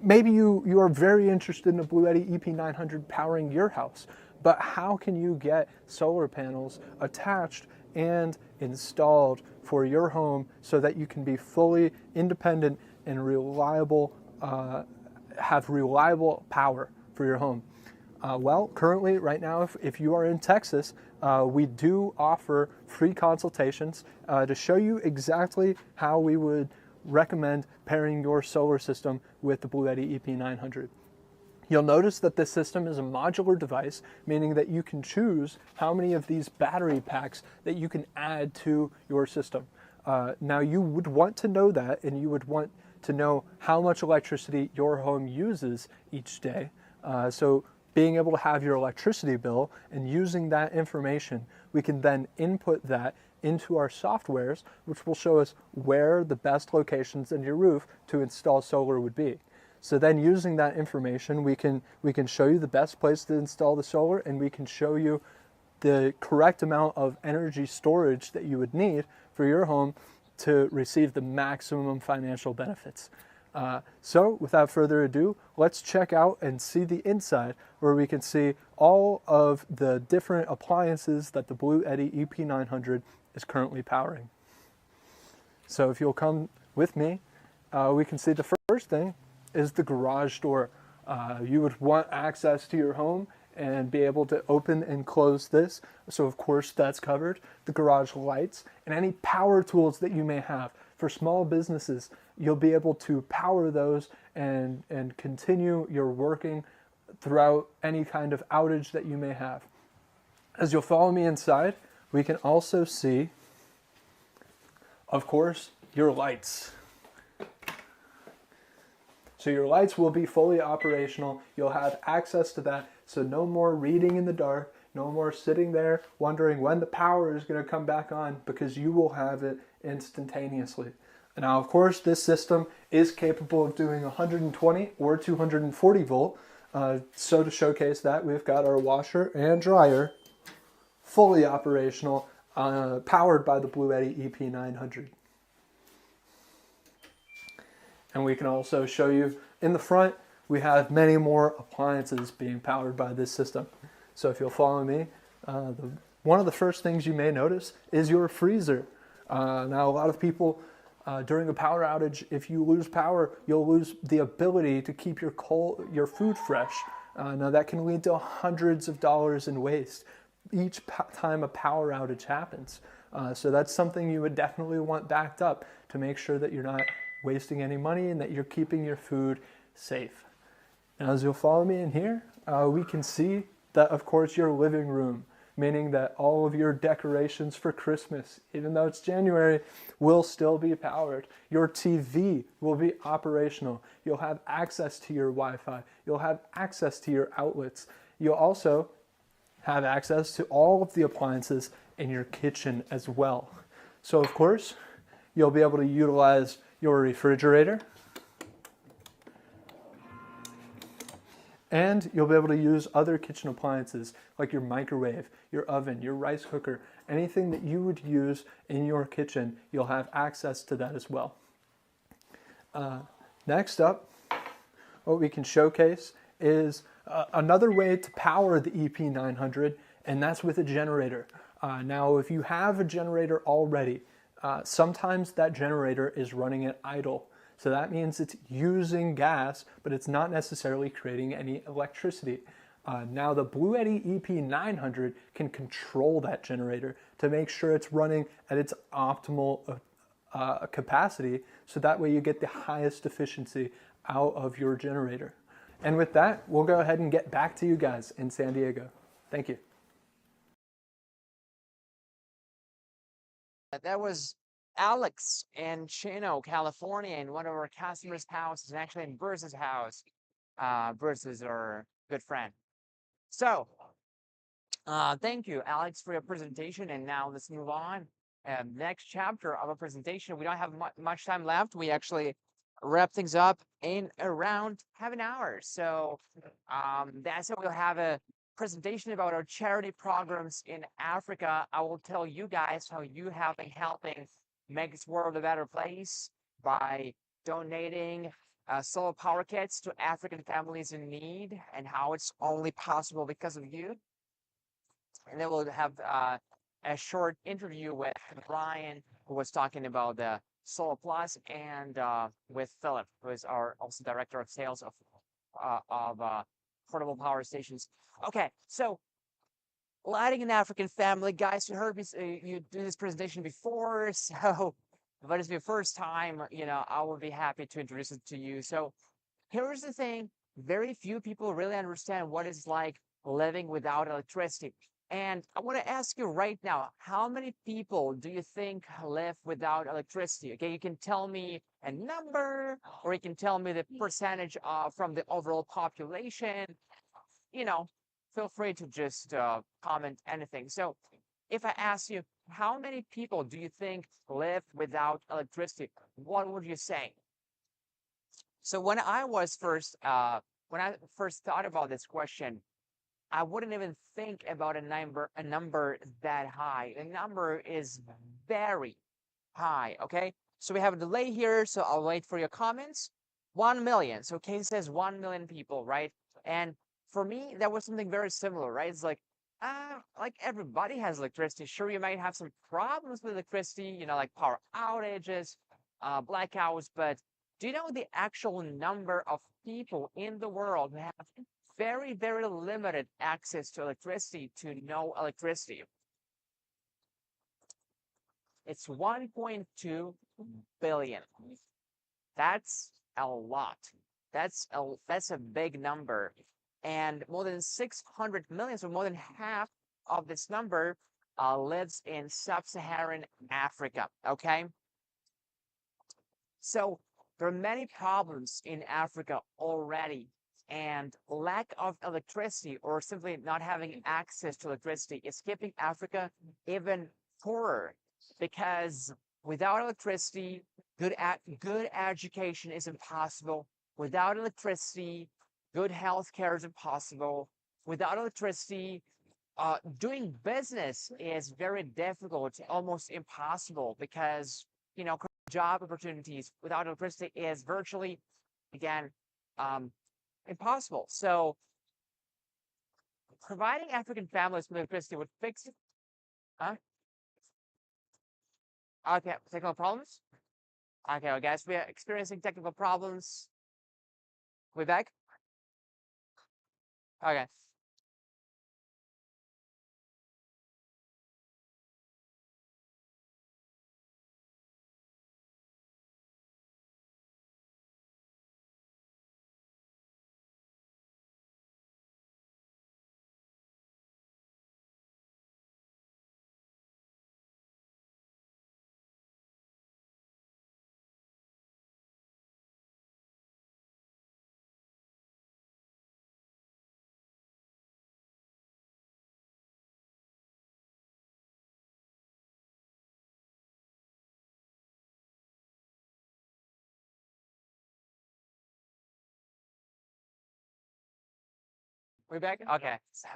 maybe you are very interested in the BLUETTI 𝗵𝗂900 powering your house, but how can you get solar panels attached and installed for your home so that you can be fully independent and reliable, have reliable power for your home? Well, currently, right now, if you are in Texas, we do offer free consultations to show you exactly how we would recommend pairing your solar system with the BLUETTI 𝗵𝗂900. You'll notice that this system is a modular device, meaning that you can choose how many of these battery packs that you can add to your system. Now you would want to know that, and you would want to know how much electricity your home uses each day. So being able to have your electricity bill and using that information, we can then input that into our softwares, which will show us where the best locations in your roof to install solar would be. So then using that information, we can show you the best place to install the solar, and we can show you the correct amount of energy storage that you would need for your home to receive the maximum financial benefits. So without further ado, let's check out and see the inside, where we can see all of the different appliances that the BLUETTI 𝗵𝗂900 is currently powering. So if you'll come with me, we can see the first thing is the garage door. You would want access to your home and be able to open and close this. So of course that's covered. The garage lights and any power tools that you may have. For small businesses, you'll be able to power those and continue your working throughout any kind of outage that you may have. As you'll follow me inside, we can also see, of course, your lights. So your lights will be fully operational. You'll have access to that, so no more reading in the dark, no more sitting there wondering when the power is going to come back on, because you will have it instantaneously. Now, of course, this system is capable of doing 120 or 240 volt. So to showcase that, we've got our washer and dryer fully operational, powered by the BLUETTI 𝗵𝗂900. And we can also show you in the front, we have many more appliances being powered by this system. So if you'll follow me, the One of the first things you may notice is your freezer. Now, a lot of people during a power outage, if you lose power, you'll lose the ability to keep your food fresh. Now, that can lead to hundreds of dollars in waste each time a power outage happens. So that's something you would definitely want backed up to make sure that you're not wasting any money and that you're keeping your food safe. Now, as you'll follow me in here, we can see that, of course, your living room, meaning that all of your decorations for Christmas, even though it's January, will still be powered. Your TV will be operational. You'll have access to your Wi-Fi. You'll have access to your outlets. You'll also have access to all of the appliances in your kitchen as well. So, of course, you'll be able to utilize your refrigerator, and you'll be able to use other kitchen appliances like your microwave, your oven, your rice cooker, anything that you would use in your kitchen, you'll have access to that as well. Next up, what we can showcase is another way to power the 𝗵900, and that's with a generator. Now, if you have a generator already, sometimes that generator is running at idle. So that means it's using gas, but it's not necessarily creating any electricity. Now, the BLUETTI 𝗵900 can control that generator to make sure it's running at its optimal capacity, so that way you get the highest efficiency out of your generator. And with that, we'll go ahead and get back to you guys in San Diego. Thank you. That was Alex in Chino, California, in one of our customers' houses, and actually in 𝗲𝗺's house. 𝗲𝗺 is our good friend. So, thank you, Alex, for your presentation. And now let's move on. Next chapter of our presentation. We don't have much time left. We actually wrap things up in around half an hour. So that's it. We'll have a presentation about our charity programs in Africa. I will tell you guys how you have been helping make this world a better place by donating solar power kits to African families in need, and how it's only possible because of you. And then we'll have a short interview with Brian, who was talking about the 𝗃𝗁𝗄, and with Philip, who is our also director of sales of portable power stations. Okay, so lighting an African family, guys. You heard me you do this presentation before, so if it's your first time, you know, I will be happy to introduce it to you. So here's the thing: very few people really understand what it's like living without electricity. And I want to ask you right now, how many people do you think live without electricity? Okay, you can tell me a number, or you can tell me the percentage from the overall population. You know, feel free to just comment anything. So if I ask you, how many people do you think live without electricity? What would you say? So when I first thought about this question, I wouldn't even think about a number that high. The number is very high, okay? So we have a delay here, so I'll wait for your comments. 1 million. So Kate says 1 million people, right? And for me, that was something very similar, right? It's like everybody has electricity. Sure, you might have some problems with electricity, you know, like power outages, blackouts, but do you know the actual number of people in the world who have very, very limited access to electricity, to no electricity? It's 1.2 billion. That's a lot. That's a big number. And more than 600 million, so more than half of this number lives in sub-Saharan Africa, okay? So there are many problems in Africa already, and lack of electricity, or simply not having access to electricity, is keeping Africa even poorer, because without electricity, good education is impossible. Without electricity, good health care is impossible. Without electricity, doing business is very difficult, almost impossible, because, you know, job opportunities without electricity is virtually, again, impossible. So providing African families with electricity would fix Huh? Okay, technical problems? Okay, well, guys, we are experiencing technical problems. We back? Okay. We back? Okay. So,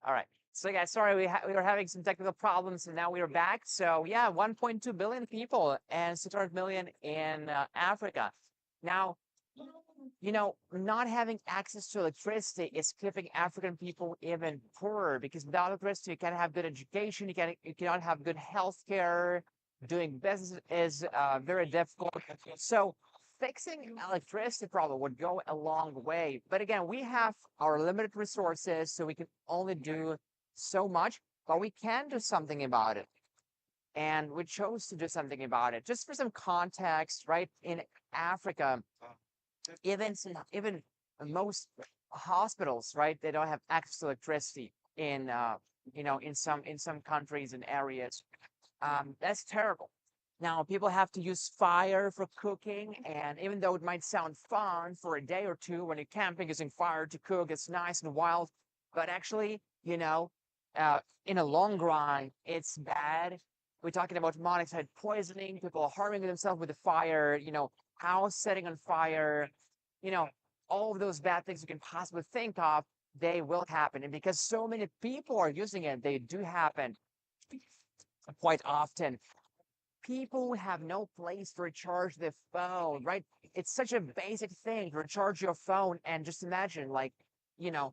all right. So guys, sorry, we were having some technical problems, and now we are back. So yeah, 1.2 billion people and 600 million in Africa. Now, not having access to electricity is keeping African people even poorer, because without electricity, you can't have good education, you cannot have good health care. Doing business is very difficult. So fixing electricity problem would go a long way. But again, we have our limited resources, so we can only do so much, but we can do something about it. And we chose to do something about it. Just for some context, right? In Africa, even most hospitals, right? They don't have access to electricity in some countries and areas. That's terrible. Now, people have to use fire for cooking, and even though it might sound fun for a day or two when you're camping using fire to cook, it's nice and wild, but actually, in a long run, it's bad. We're talking about monoxide poisoning, people harming themselves with the fire, house setting on fire, all of those bad things you can possibly think of, they will happen. And because so many people are using it, they do happen quite often. People have no place to recharge their phone, right? It's such a basic thing to recharge your phone, and just imagine, like, you know,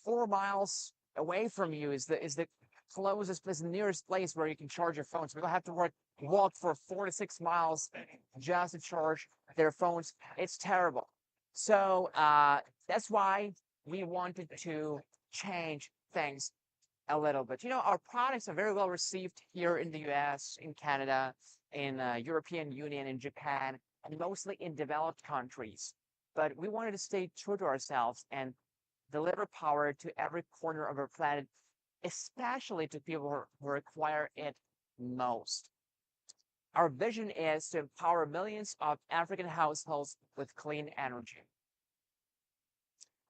4 miles away from you is the closest place, the nearest place where you can charge your phone. So people have to walk for 4 to 6 miles just to charge their phones. It's terrible. So that's why we wanted to change things a little bit. Our products are very well received here in the US, in Canada, in European Union, in Japan, and mostly in developed countries. But we wanted to stay true to ourselves and deliver power to every corner of our planet, especially to people who require it most. Our vision is to empower millions of African households with clean energy.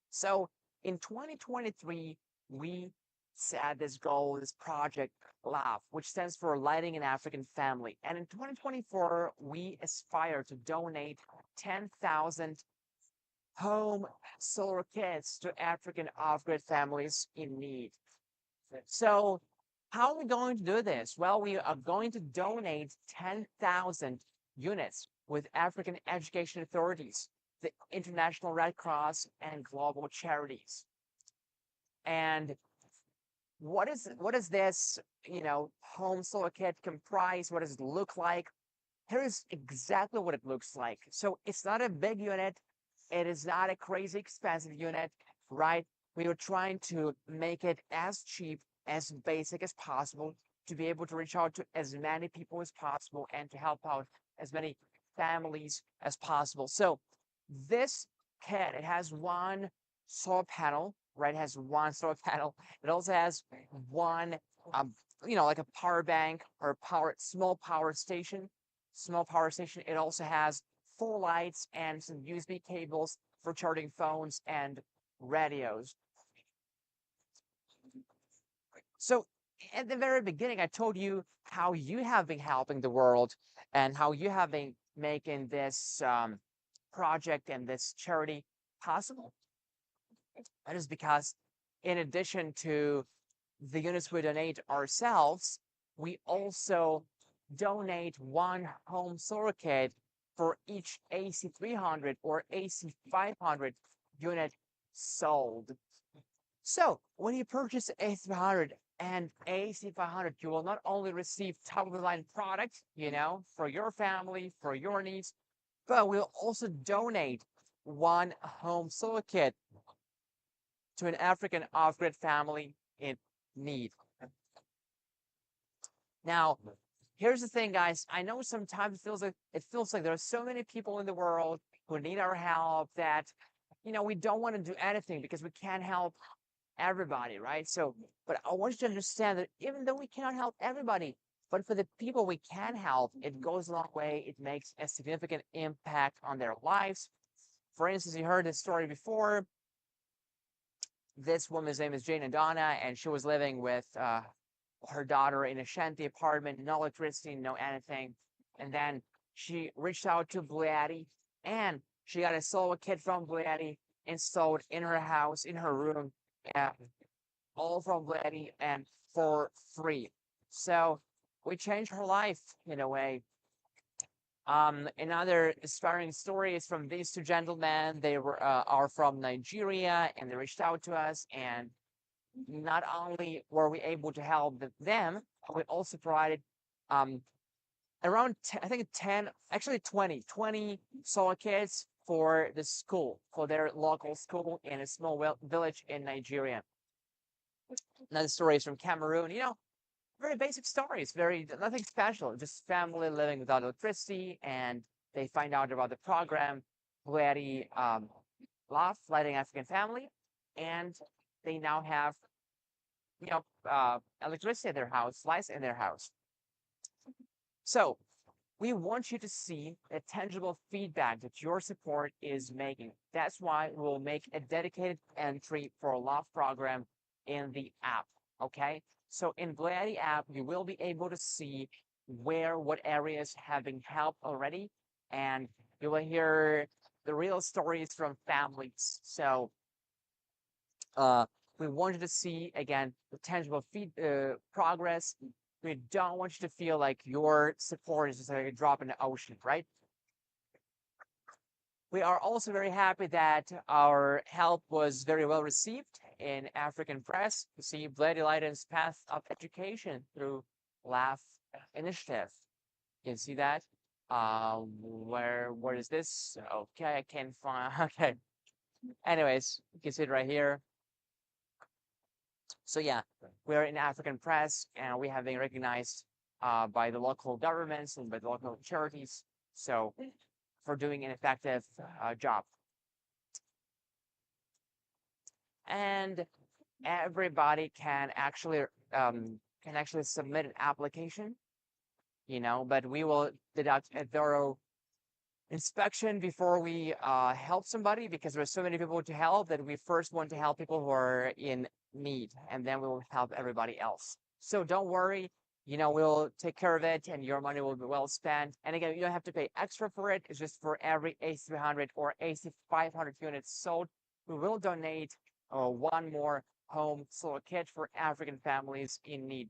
So in 2023, we set this goal, this project LAF, which stands for Lighting an African Family. And in 2024, we aspire to donate 10,000 home solar kits to African off-grid families in need. So how are we going to do this? Well, we are going to donate 10,000 units with African education authorities, the International Red Cross, and global charities. And what is this, home solar kit comprise? What does it look like? Here is exactly what it looks like. So it's not a big unit. It is not a crazy expensive unit, right? We are trying to make it as cheap, as basic as possible, to be able to reach out to as many people as possible and to help out as many families as possible. So this kit, it has one solar panel, right? It has one solar panel. It also has one, like a power bank or small power station. It also has 4 lights and some USB cables for charging phones and radios. So at the very beginning, I told you how you have been helping the world and how you have been making this project and this charity possible. That is because in addition to the units we donate ourselves, we also donate one home solar kit for each AC300 or AC500 unit sold. So when you purchase AC300, And 𝗃500, you will not only receive top-of-the-line product, for your family, for your needs, but we'll also donate one home solar kit to an African off-grid family in need. Now, here's the thing, guys. I know sometimes it feels like there are so many people in the world who need our help that, we don't want to do anything because we can't help everybody, right? But I want you to understand that even though we cannot help everybody, but for the people we can help, it goes a long way. It makes a significant impact on their lives. For instance, you heard this story before. This woman's name is Jane Donna, and she was living with her daughter in a shanty apartment, no electricity, no anything. And then she reached out to BLUETTI, and she got a solar kit from BLUETTI installed in her house, in her room, all from BLUETTI and for free. So we changed her life in a way. Another inspiring story is from these two gentlemen. They are from Nigeria, and they reached out to us, and not only were we able to help them, we also provided around 20 solar kits for the school, for their local school in a small village in Nigeria. Another story is from Cameroon. Very basic stories, nothing special, just family living without electricity, and they find out about the program, BLUETTI LAF, Lighting African Family, and they now have, electricity in their house, lights in their house. So we want you to see the tangible feedback that your support is making. That's why we'll make a dedicated entry for a LAF program in the app, okay? So in BLUETTI app, you will be able to see what areas have been helped already, and you will hear the real stories from families. So we want you to see, again, the tangible progress. We don't want you to feel like your support is just like a drop in the ocean, right? We are also very happy that our help was very well received in African press. You see, BLUETTI Lightens path of education through LAF initiative. You can see that. Where is this? Okay, I can't find. Okay. Anyways, you can see it right here. So yeah, we're in African press, and we have been recognized by the local governments and by the local charities. So for doing an effective job. And everybody can actually submit an application, but we will deduct a thorough inspection before we help somebody, because there's so many people to help that we first want to help people who are in need, and then we will help everybody else. So don't worry, we'll take care of it, and your money will be well spent. And again, you don't have to pay extra for it. It's just for every 𝗃300 or 𝗃500 units sold, we will donate one more home solar kit for African families in need,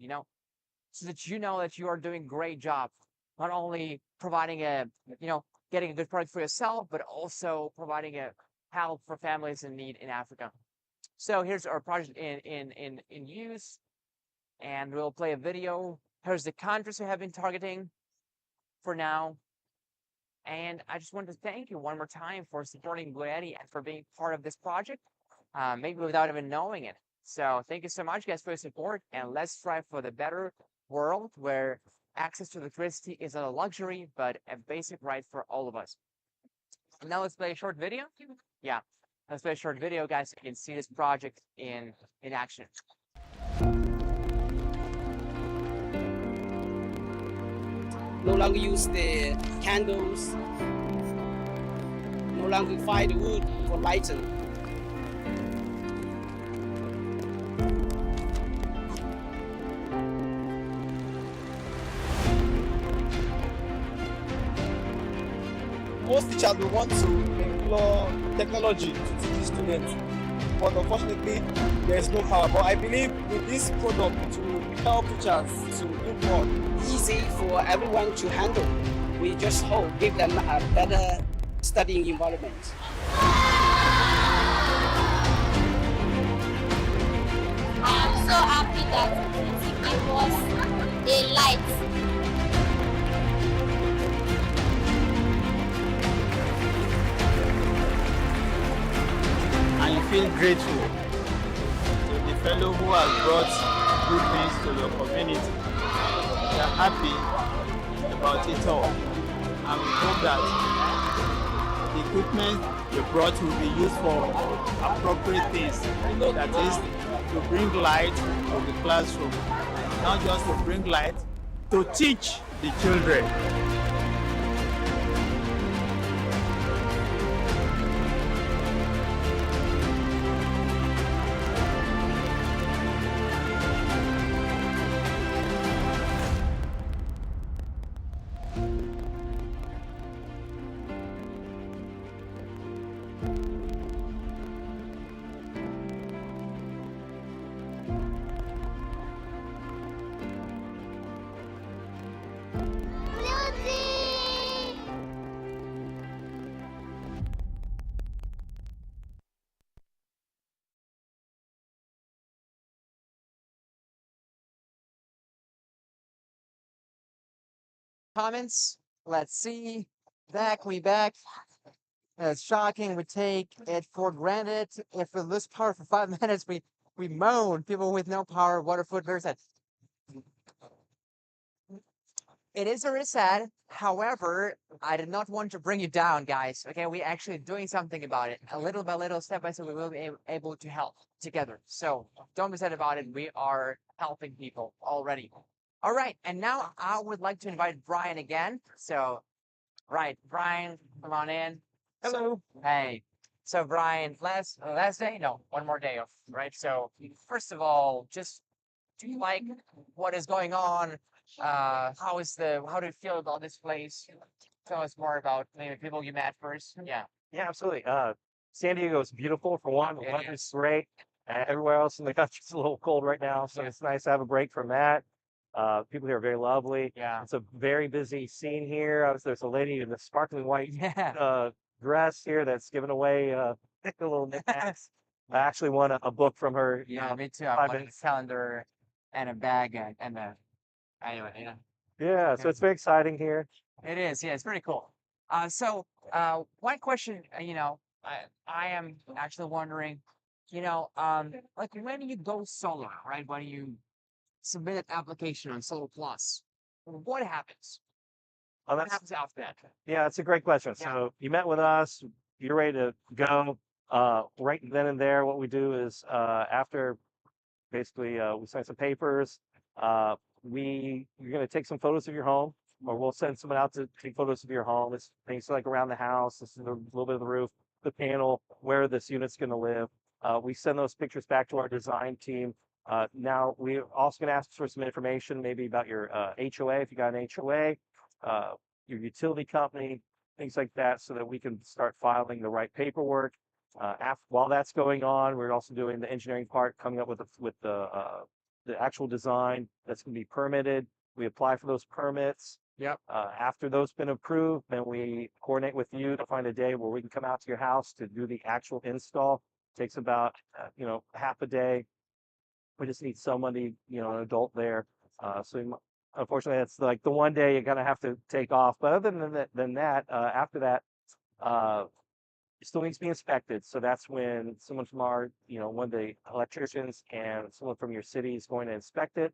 so that that you are doing a great job, not only providing getting a good product for yourself, but also providing a help for families in need in Africa. So here's our project in use, and we'll play a video. Here's the countries we have been targeting for now. And I just want to thank you one more time for supporting BLUETTI and for being part of this project, maybe without even knowing it. So thank you so much, guys, for your support, and let's strive for the better world where access to electricity is not a luxury, but a basic right for all of us. And now let's play a short video. Yeah, let's play a short video, guys, so you can see this project in action. No longer use the candles, no longer fire the wood for lighting. Most teachers will want to employ technology to teach the students, but unfortunately, there is no power. But I believe with this product, it will help teachers to do more. Easy for everyone to handle. We just hope give them a better studying environment. I'm so happy that feel grateful to the fellow who has brought good things to your community. We are happy about it all, and we hope that the equipment you brought will be used for appropriate things. That is, to bring light to the classroom, not just to bring light, to teach the children. Comments? Let's see. Back, we back. It's shocking. We take it for granted. If we lose power for 5 minutes, we moan. People with no power, water, food, very sad. It is very sad. However, I did not want to bring you down, guys. Okay, we actually doing something about it. A little by little, step by step, we will be able to help together. So don't be sad about it. We are helping people already. All right, and now I would like to invite Brian again. So, right, Brian, come on in. Hello. Hey. So Brian, last day? No, one more day off, right? So first of all, just do you like what is going on? How do you feel about this place? Tell us more about maybe people you met first. Yeah. Yeah, absolutely. San Diego is beautiful for one. The It weather's is. great. Everywhere else in the country's a little cold right now, so Yeah. it's nice to have a break from that. People here are very lovely. Yeah. It's a very busy scene here. There's a lady in the sparkling white Yeah. dress here that's giving away a little knickknacks. I actually won a book from her. Yeah, me too. I 5 bought a minutes. calendar and a bag and a anyway, yeah. Yeah, so it's very exciting here. It is, yeah, it's pretty cool. One question, I am actually wondering, like when you go solar, right? When you submit an application on Solar Plus, what happens? Oh, What that's happens after that? Yeah, that's a great question. Yeah. So you met with us, you're ready to go. Right then and there, what we do is after basically we sign some papers, you're going to take some photos of your home, or we'll send someone out to take photos of your home. It's things like around the house, this is a little bit of the roof, the panel, where this unit's going to live. We send those pictures back to our design team. Now we're also going to ask for some information, maybe about your HOA, if you got an HOA, your utility company, things like that, so that we can start filing the right paperwork. While that's going on, we're also doing the engineering part, coming up with the actual design that's going to be permitted. We apply for those permits. Yep. After those been approved, then we coordinate with you to find a day where we can come out to your house to do the actual install. Takes about half a day. We just need somebody, an adult there. Unfortunately, that's like the one day you're gonna have to take off. But other than that, after that, it still needs to be inspected. So that's when someone from our, one of the electricians and someone from your city is going to inspect it.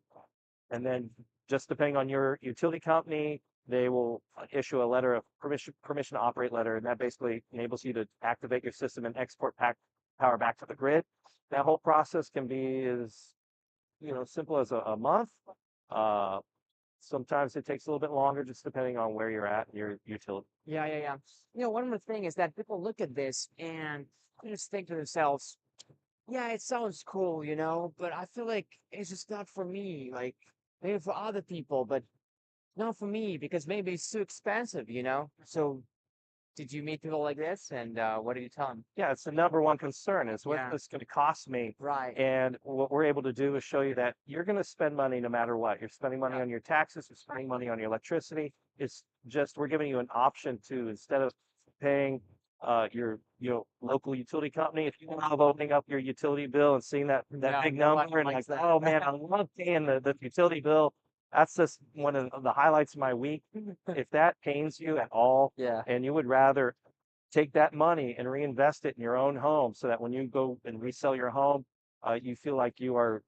And then just depending on your utility company, they will issue a letter of permission to operate letter, and that basically enables you to activate your system and export power back to the grid. That whole process can be as simple as a month. Sometimes it takes a little bit longer, just depending on where you're at in your utility. Yeah. One more thing is that people look at this and they just think to themselves, yeah, it sounds cool, but I feel like it's just not for me. Like maybe for other people, but not for me because maybe it's too expensive, So did you meet people like this? And what did you tell them? Yeah, it's the number one concern is what's this going to cost me? Right. And what we're able to do is show you that you're going to spend money no matter what. You're spending money on your taxes, you're spending money on your electricity. It's just we're giving you an option to, instead of paying your local utility company, if you love opening up your utility bill and seeing that big number and like, oh man, I love paying the utility bill. That's just one of the highlights of my week. If that pains you at all, Yeah. and you would rather take that money and reinvest it in your own home so that when you go and resell your home, you feel like you are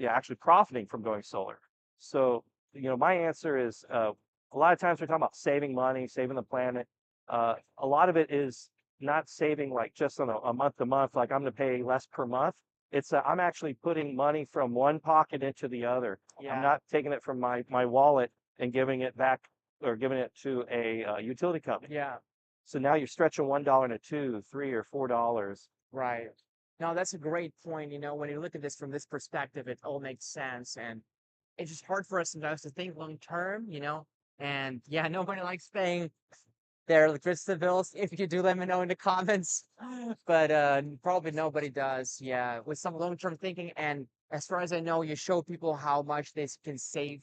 actually profiting from going solar. So, my answer is a lot of times we're talking about saving money, saving the planet. A lot of it is not saving like just on a month to month, like I'm going to pay less per month. It's I'm actually putting money from one pocket into the other. Yeah. I'm not taking it from my wallet and giving it back or giving it to a utility company. Yeah. So now you're stretching $1 into $2, $3, or $4. Right. No, that's a great point. When you look at this from this perspective, it all makes sense. And it's just hard for us sometimes to think long term, And yeah, nobody likes paying their electricity bills. If you do, let me know in the comments. But probably nobody does. Yeah, with some long-term thinking. And as far as I know, you show people how much they can save,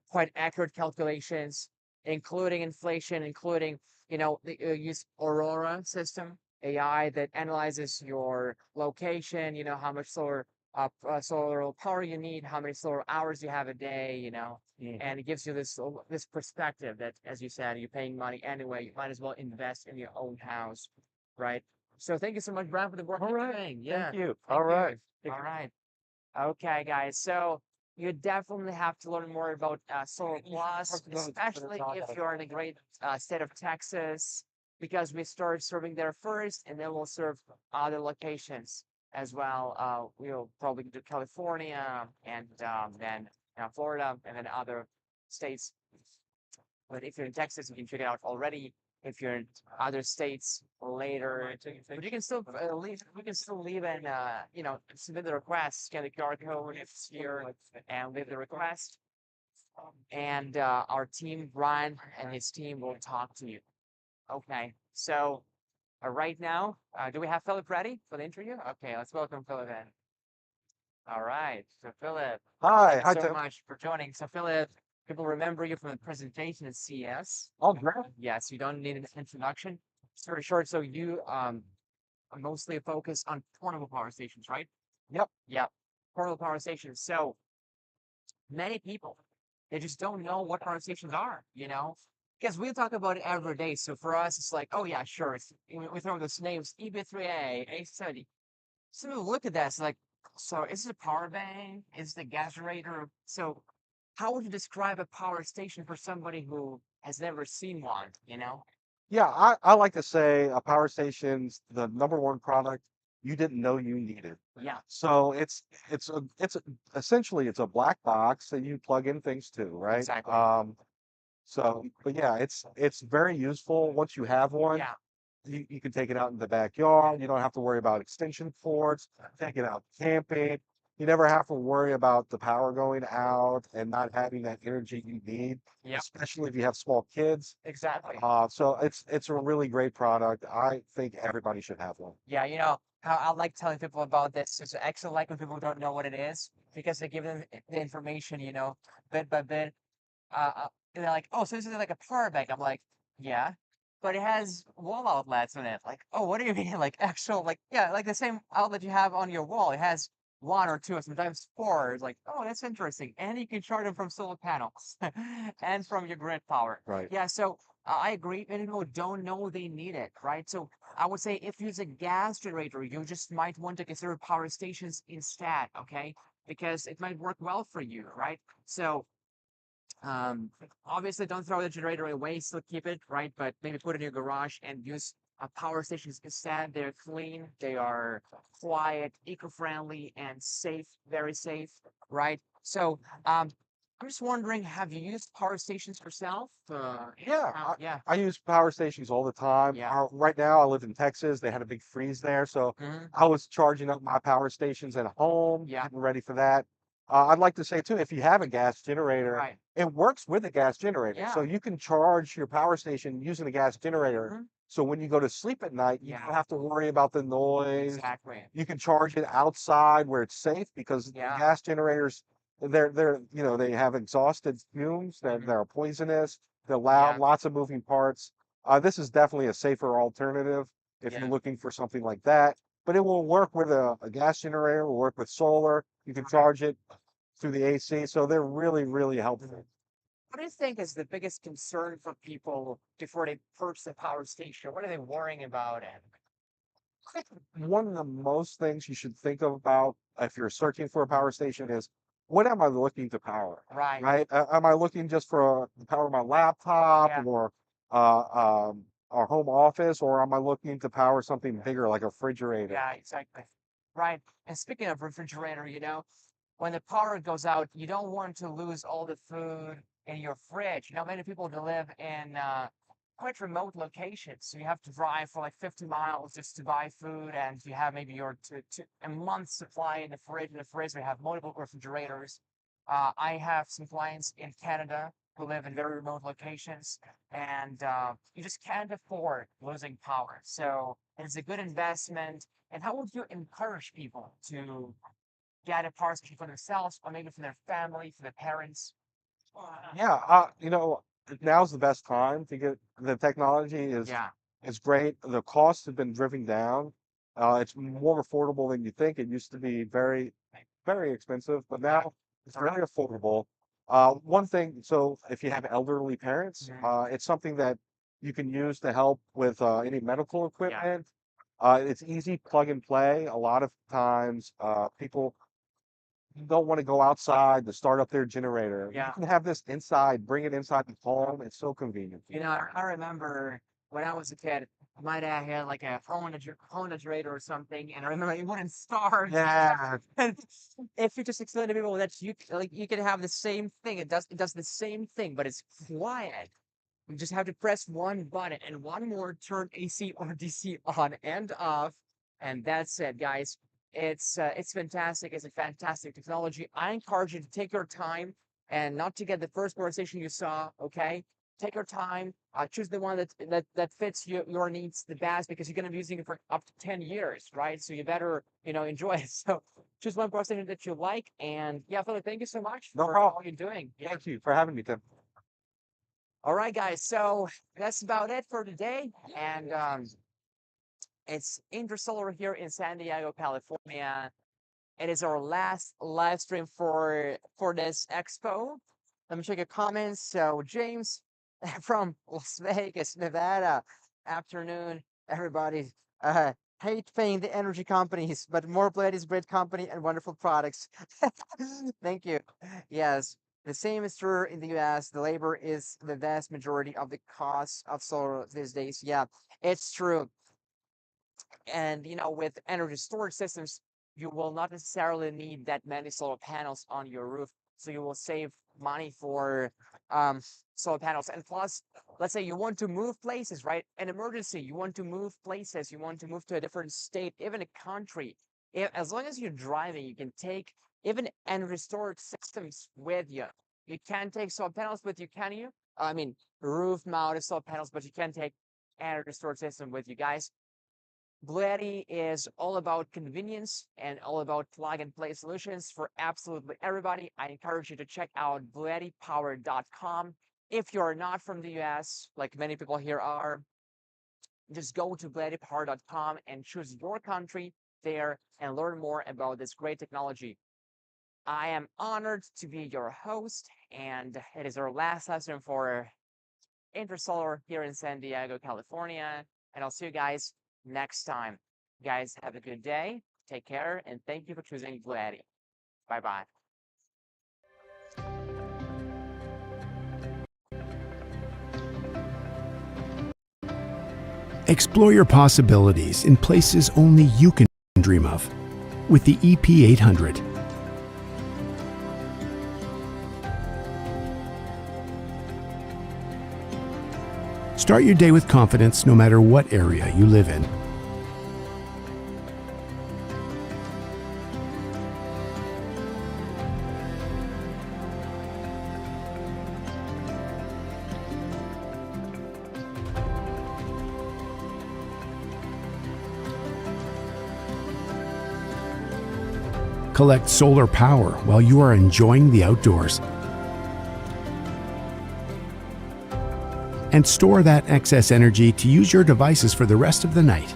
quite accurate calculations, including inflation, including, use Aurora system, AI that analyzes your location, how much solar power you need, how many solar hours you have a day, and it gives you this perspective that, as you said, you're paying money anyway. You might as well invest in your own house, right? So thank you so much, Brian, for the work you're doing. Yeah, Thank you. thank All right. you. All right. Okay, guys. So you definitely have to learn more about Solar Plus, especially if you're in a great state of Texas, because we start serving there first, and then we'll serve other locations as well. We'll probably do California and then Florida and then other states. But if you're in Texas, you can check it out already. If you're in other states later, but you can still leave. We can still leave and submit the request, scan the QR code if it's here, and leave the request. And our team, Brian and his team, will talk to you. Okay. So right now, do we have Philip ready for the interview? Okay, let's welcome Philip in. All right. So Philip, Hi, thanks so Tim. much for joining. So Philip, people remember you from the presentation at CES. Oh, great. Yes, you don't need an introduction. It's very short. So you are mostly focused on portable power stations, right? Yep. Yep. Portable power stations. So many people, they just don't know what power stations are, Because we talk about it every day. So for us, it's like, oh yeah, sure. We throw those names, EB3A, A70. So we look at that, it's like, so is it a power bank? Is it a gas generator? So how would you describe a power station for somebody who has never seen one, Yeah, I like to say a power station's the #1 product you didn't know you needed. Yeah. So essentially it's a black box that you plug in things to, right? Exactly. But yeah, it's very useful once you have one. Yeah. You can take it out in the backyard. You don't have to worry about extension cords. Take it out camping. You never have to worry about the power going out and not having that energy you need, Yeah. especially if you have small kids. Exactly. So it's a really great product. I think everybody should have one. Yeah, how I like telling people about this. It's actually like when people don't know what it is, because they give them the information, bit by bit. And they're like, oh, so this is like a power bank. I'm like, yeah, but it has wall outlets in it. Like, oh, what do you mean? Like actual, like, yeah, like the same outlet you have on your wall. It has 1 or 2 or sometimes 4. It's like, oh, that's interesting. And you can charge them from solar panels and from your grid power. Right. Yeah, so I agree. Many people don't know they need it, right? So I would say if you use a gas generator, you just might want to consider power stations instead, okay? Because it might work well for you, right? So obviously don't throw the generator away, still keep it, right? But maybe put it in your garage and use power stations instead. They're clean, they are quiet, eco-friendly, and safe, very safe, right? So I'm just wondering, have you used power stations yourself? Yeah, Yeah. I use power stations all the time. Yeah. Right now, I live in Texas. They had a big freeze there, so Mhm. I was charging up my power stations at home, Yeah. getting ready for that. I'd like to say too, if you have a gas generator, Right. it works with a gas generator. Yeah. So you can charge your power station using a gas generator. Mhm. So when you go to sleep at night, you Yeah. don't have to worry about the noise. Exactly. You can charge it outside where it's safe, because the Yeah. gas generators, they have exhausted fumes that Mhm. are poisonous. They're loud, Yeah. lots of moving parts. This is definitely a safer alternative if Yeah. you're looking for something like that. But it will work with a gas generator, will work with solar. You can charge it through the AC. So they're really, really helpful. What do you think is the biggest concern for people before they purchase a power station? What are they worrying about? And I think one of the most things you should think about if you're searching for a power station is, what am I looking to power? right, Right? Am I looking just for the power of my laptop yeah, or our home office, or am I looking to power something bigger like a refrigerator? yeah, exactly. Right. And speaking of refrigerator, when the power goes out, you don't want to lose all the food in your fridge. Many people that live in quite remote locations, so you have to drive for like 50 miles just to buy food, and you have maybe your a month's supply in the fridge. In the fridge, we have multiple refrigerators. I have some clients in Canada who live in very remote locations, and you just can't afford losing power. So it's a good investment. And how would you encourage people to get a power station for themselves, or maybe for their family, for their parents? Yeah, now's the best time to get the technology Yeah, is great. The costs have been driven down. It's more affordable than you think. It used to be very, very expensive, but now it's very affordable. One thing, so if you have elderly parents, it's something that you can use to help with any medical equipment. It's easy plug and play. A lot of times, people don't want to go outside to start up their generator. You yeah. can have this inside, bring it inside the home. It's so convenient. I remember when I was a kid, my dad had like a Honda generator or something, and I remember it wouldn't start. Yeah, And if you just explain to people that you can have the same thing, it does the same thing, but it's quiet. You just have to press one button and one more, turn AC or DC on and off, and that's it, guys. It's fantastic. It's a fantastic technology. I encourage you to take your time and not to get the first power station you saw. Okay, take your time. Choose the one that fits your needs the best, because you're going to be using it for up to 10 years, right? So you better enjoy it. So choose one power station that you like. And yeah, Philip, thank you so much no for problem. all you're doing. Yeah. Thank you for having me, Tim. All right, guys. So that's about it for today. And it's Intersolar here in San Diego, California. It is our last live stream for this expo. Let me check your comments. So James from Las Vegas, Nevada. Afternoon, everybody. Hate paying the energy companies, but more BLUETTI is great company and wonderful products. Thank you. Yes. The same is true in the US. The labor is the vast majority of the cost of solar these days. Yeah, it's true. And with energy storage systems, you will not necessarily need that many solar panels on your roof, so you will save money for solar panels. And plus, let's say you want to move places, right? An emergency, you want to move places, you want to move to a different state, even a country. As long as you're driving, you can take even energy storage systems with you. You can take solar panels with you, can you? I mean, roof-mounted solar panels, but you can take energy storage system with you, guys. BLUETTI is all about convenience and all about plug-and-play solutions for absolutely everybody. I encourage you to check out BLUETTIpower.com. If you're not from the US, like many people here are, just go to BLUETTIpower.com and choose your country there and learn more about this great technology. I am honored to be your host, and it is our last lesson for Intersolar here in San Diego, California, and I'll see you guys next time. Guys, have a good day, take care, and thank you for choosing BLUETTI. Bye-bye. Explore your possibilities in places only you can dream of with the 𝗃𝗃𝗃. Start your day with confidence no matter what area you live in. Collect solar power while you are enjoying the outdoors. And store that excess energy to use your devices for the rest of the night.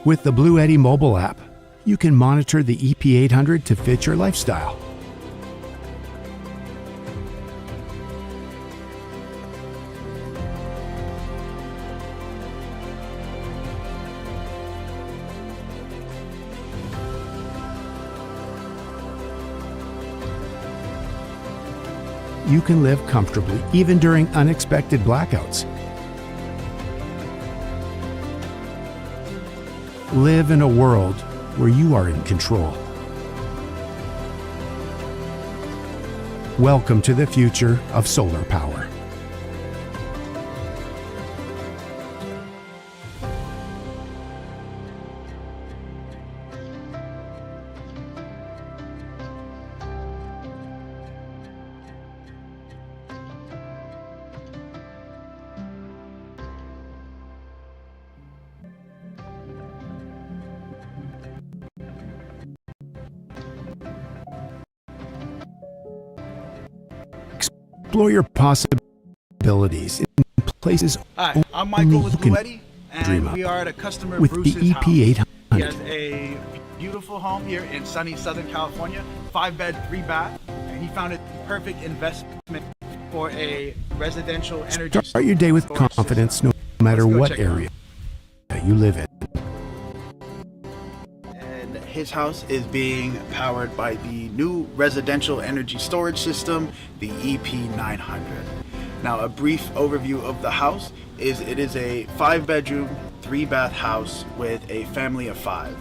With the BLUETTI mobile app, you can monitor the 𝗵800 to fit your lifestyle. You can live comfortably even during unexpected blackouts. Live in a world where you are in control. Welcome to the future of solar power. Explore your possibilities in places Hi, I'm Michael with you can BLUETTI, dream and we up. are at a customer With the Bruce's house. 𝗵800. He has a beautiful home here in sunny Southern California, 5-bed, 3-bath, and he found it the perfect investment for a residential energy. Start your day with storage confidence system. no matter Let's go what check it out. area you live in. And his house is being powered by the new residential energy storage system, the 𝗵900. Now, a brief overview of the house is it is a 5-bedroom, 3-bath house with a family of 5.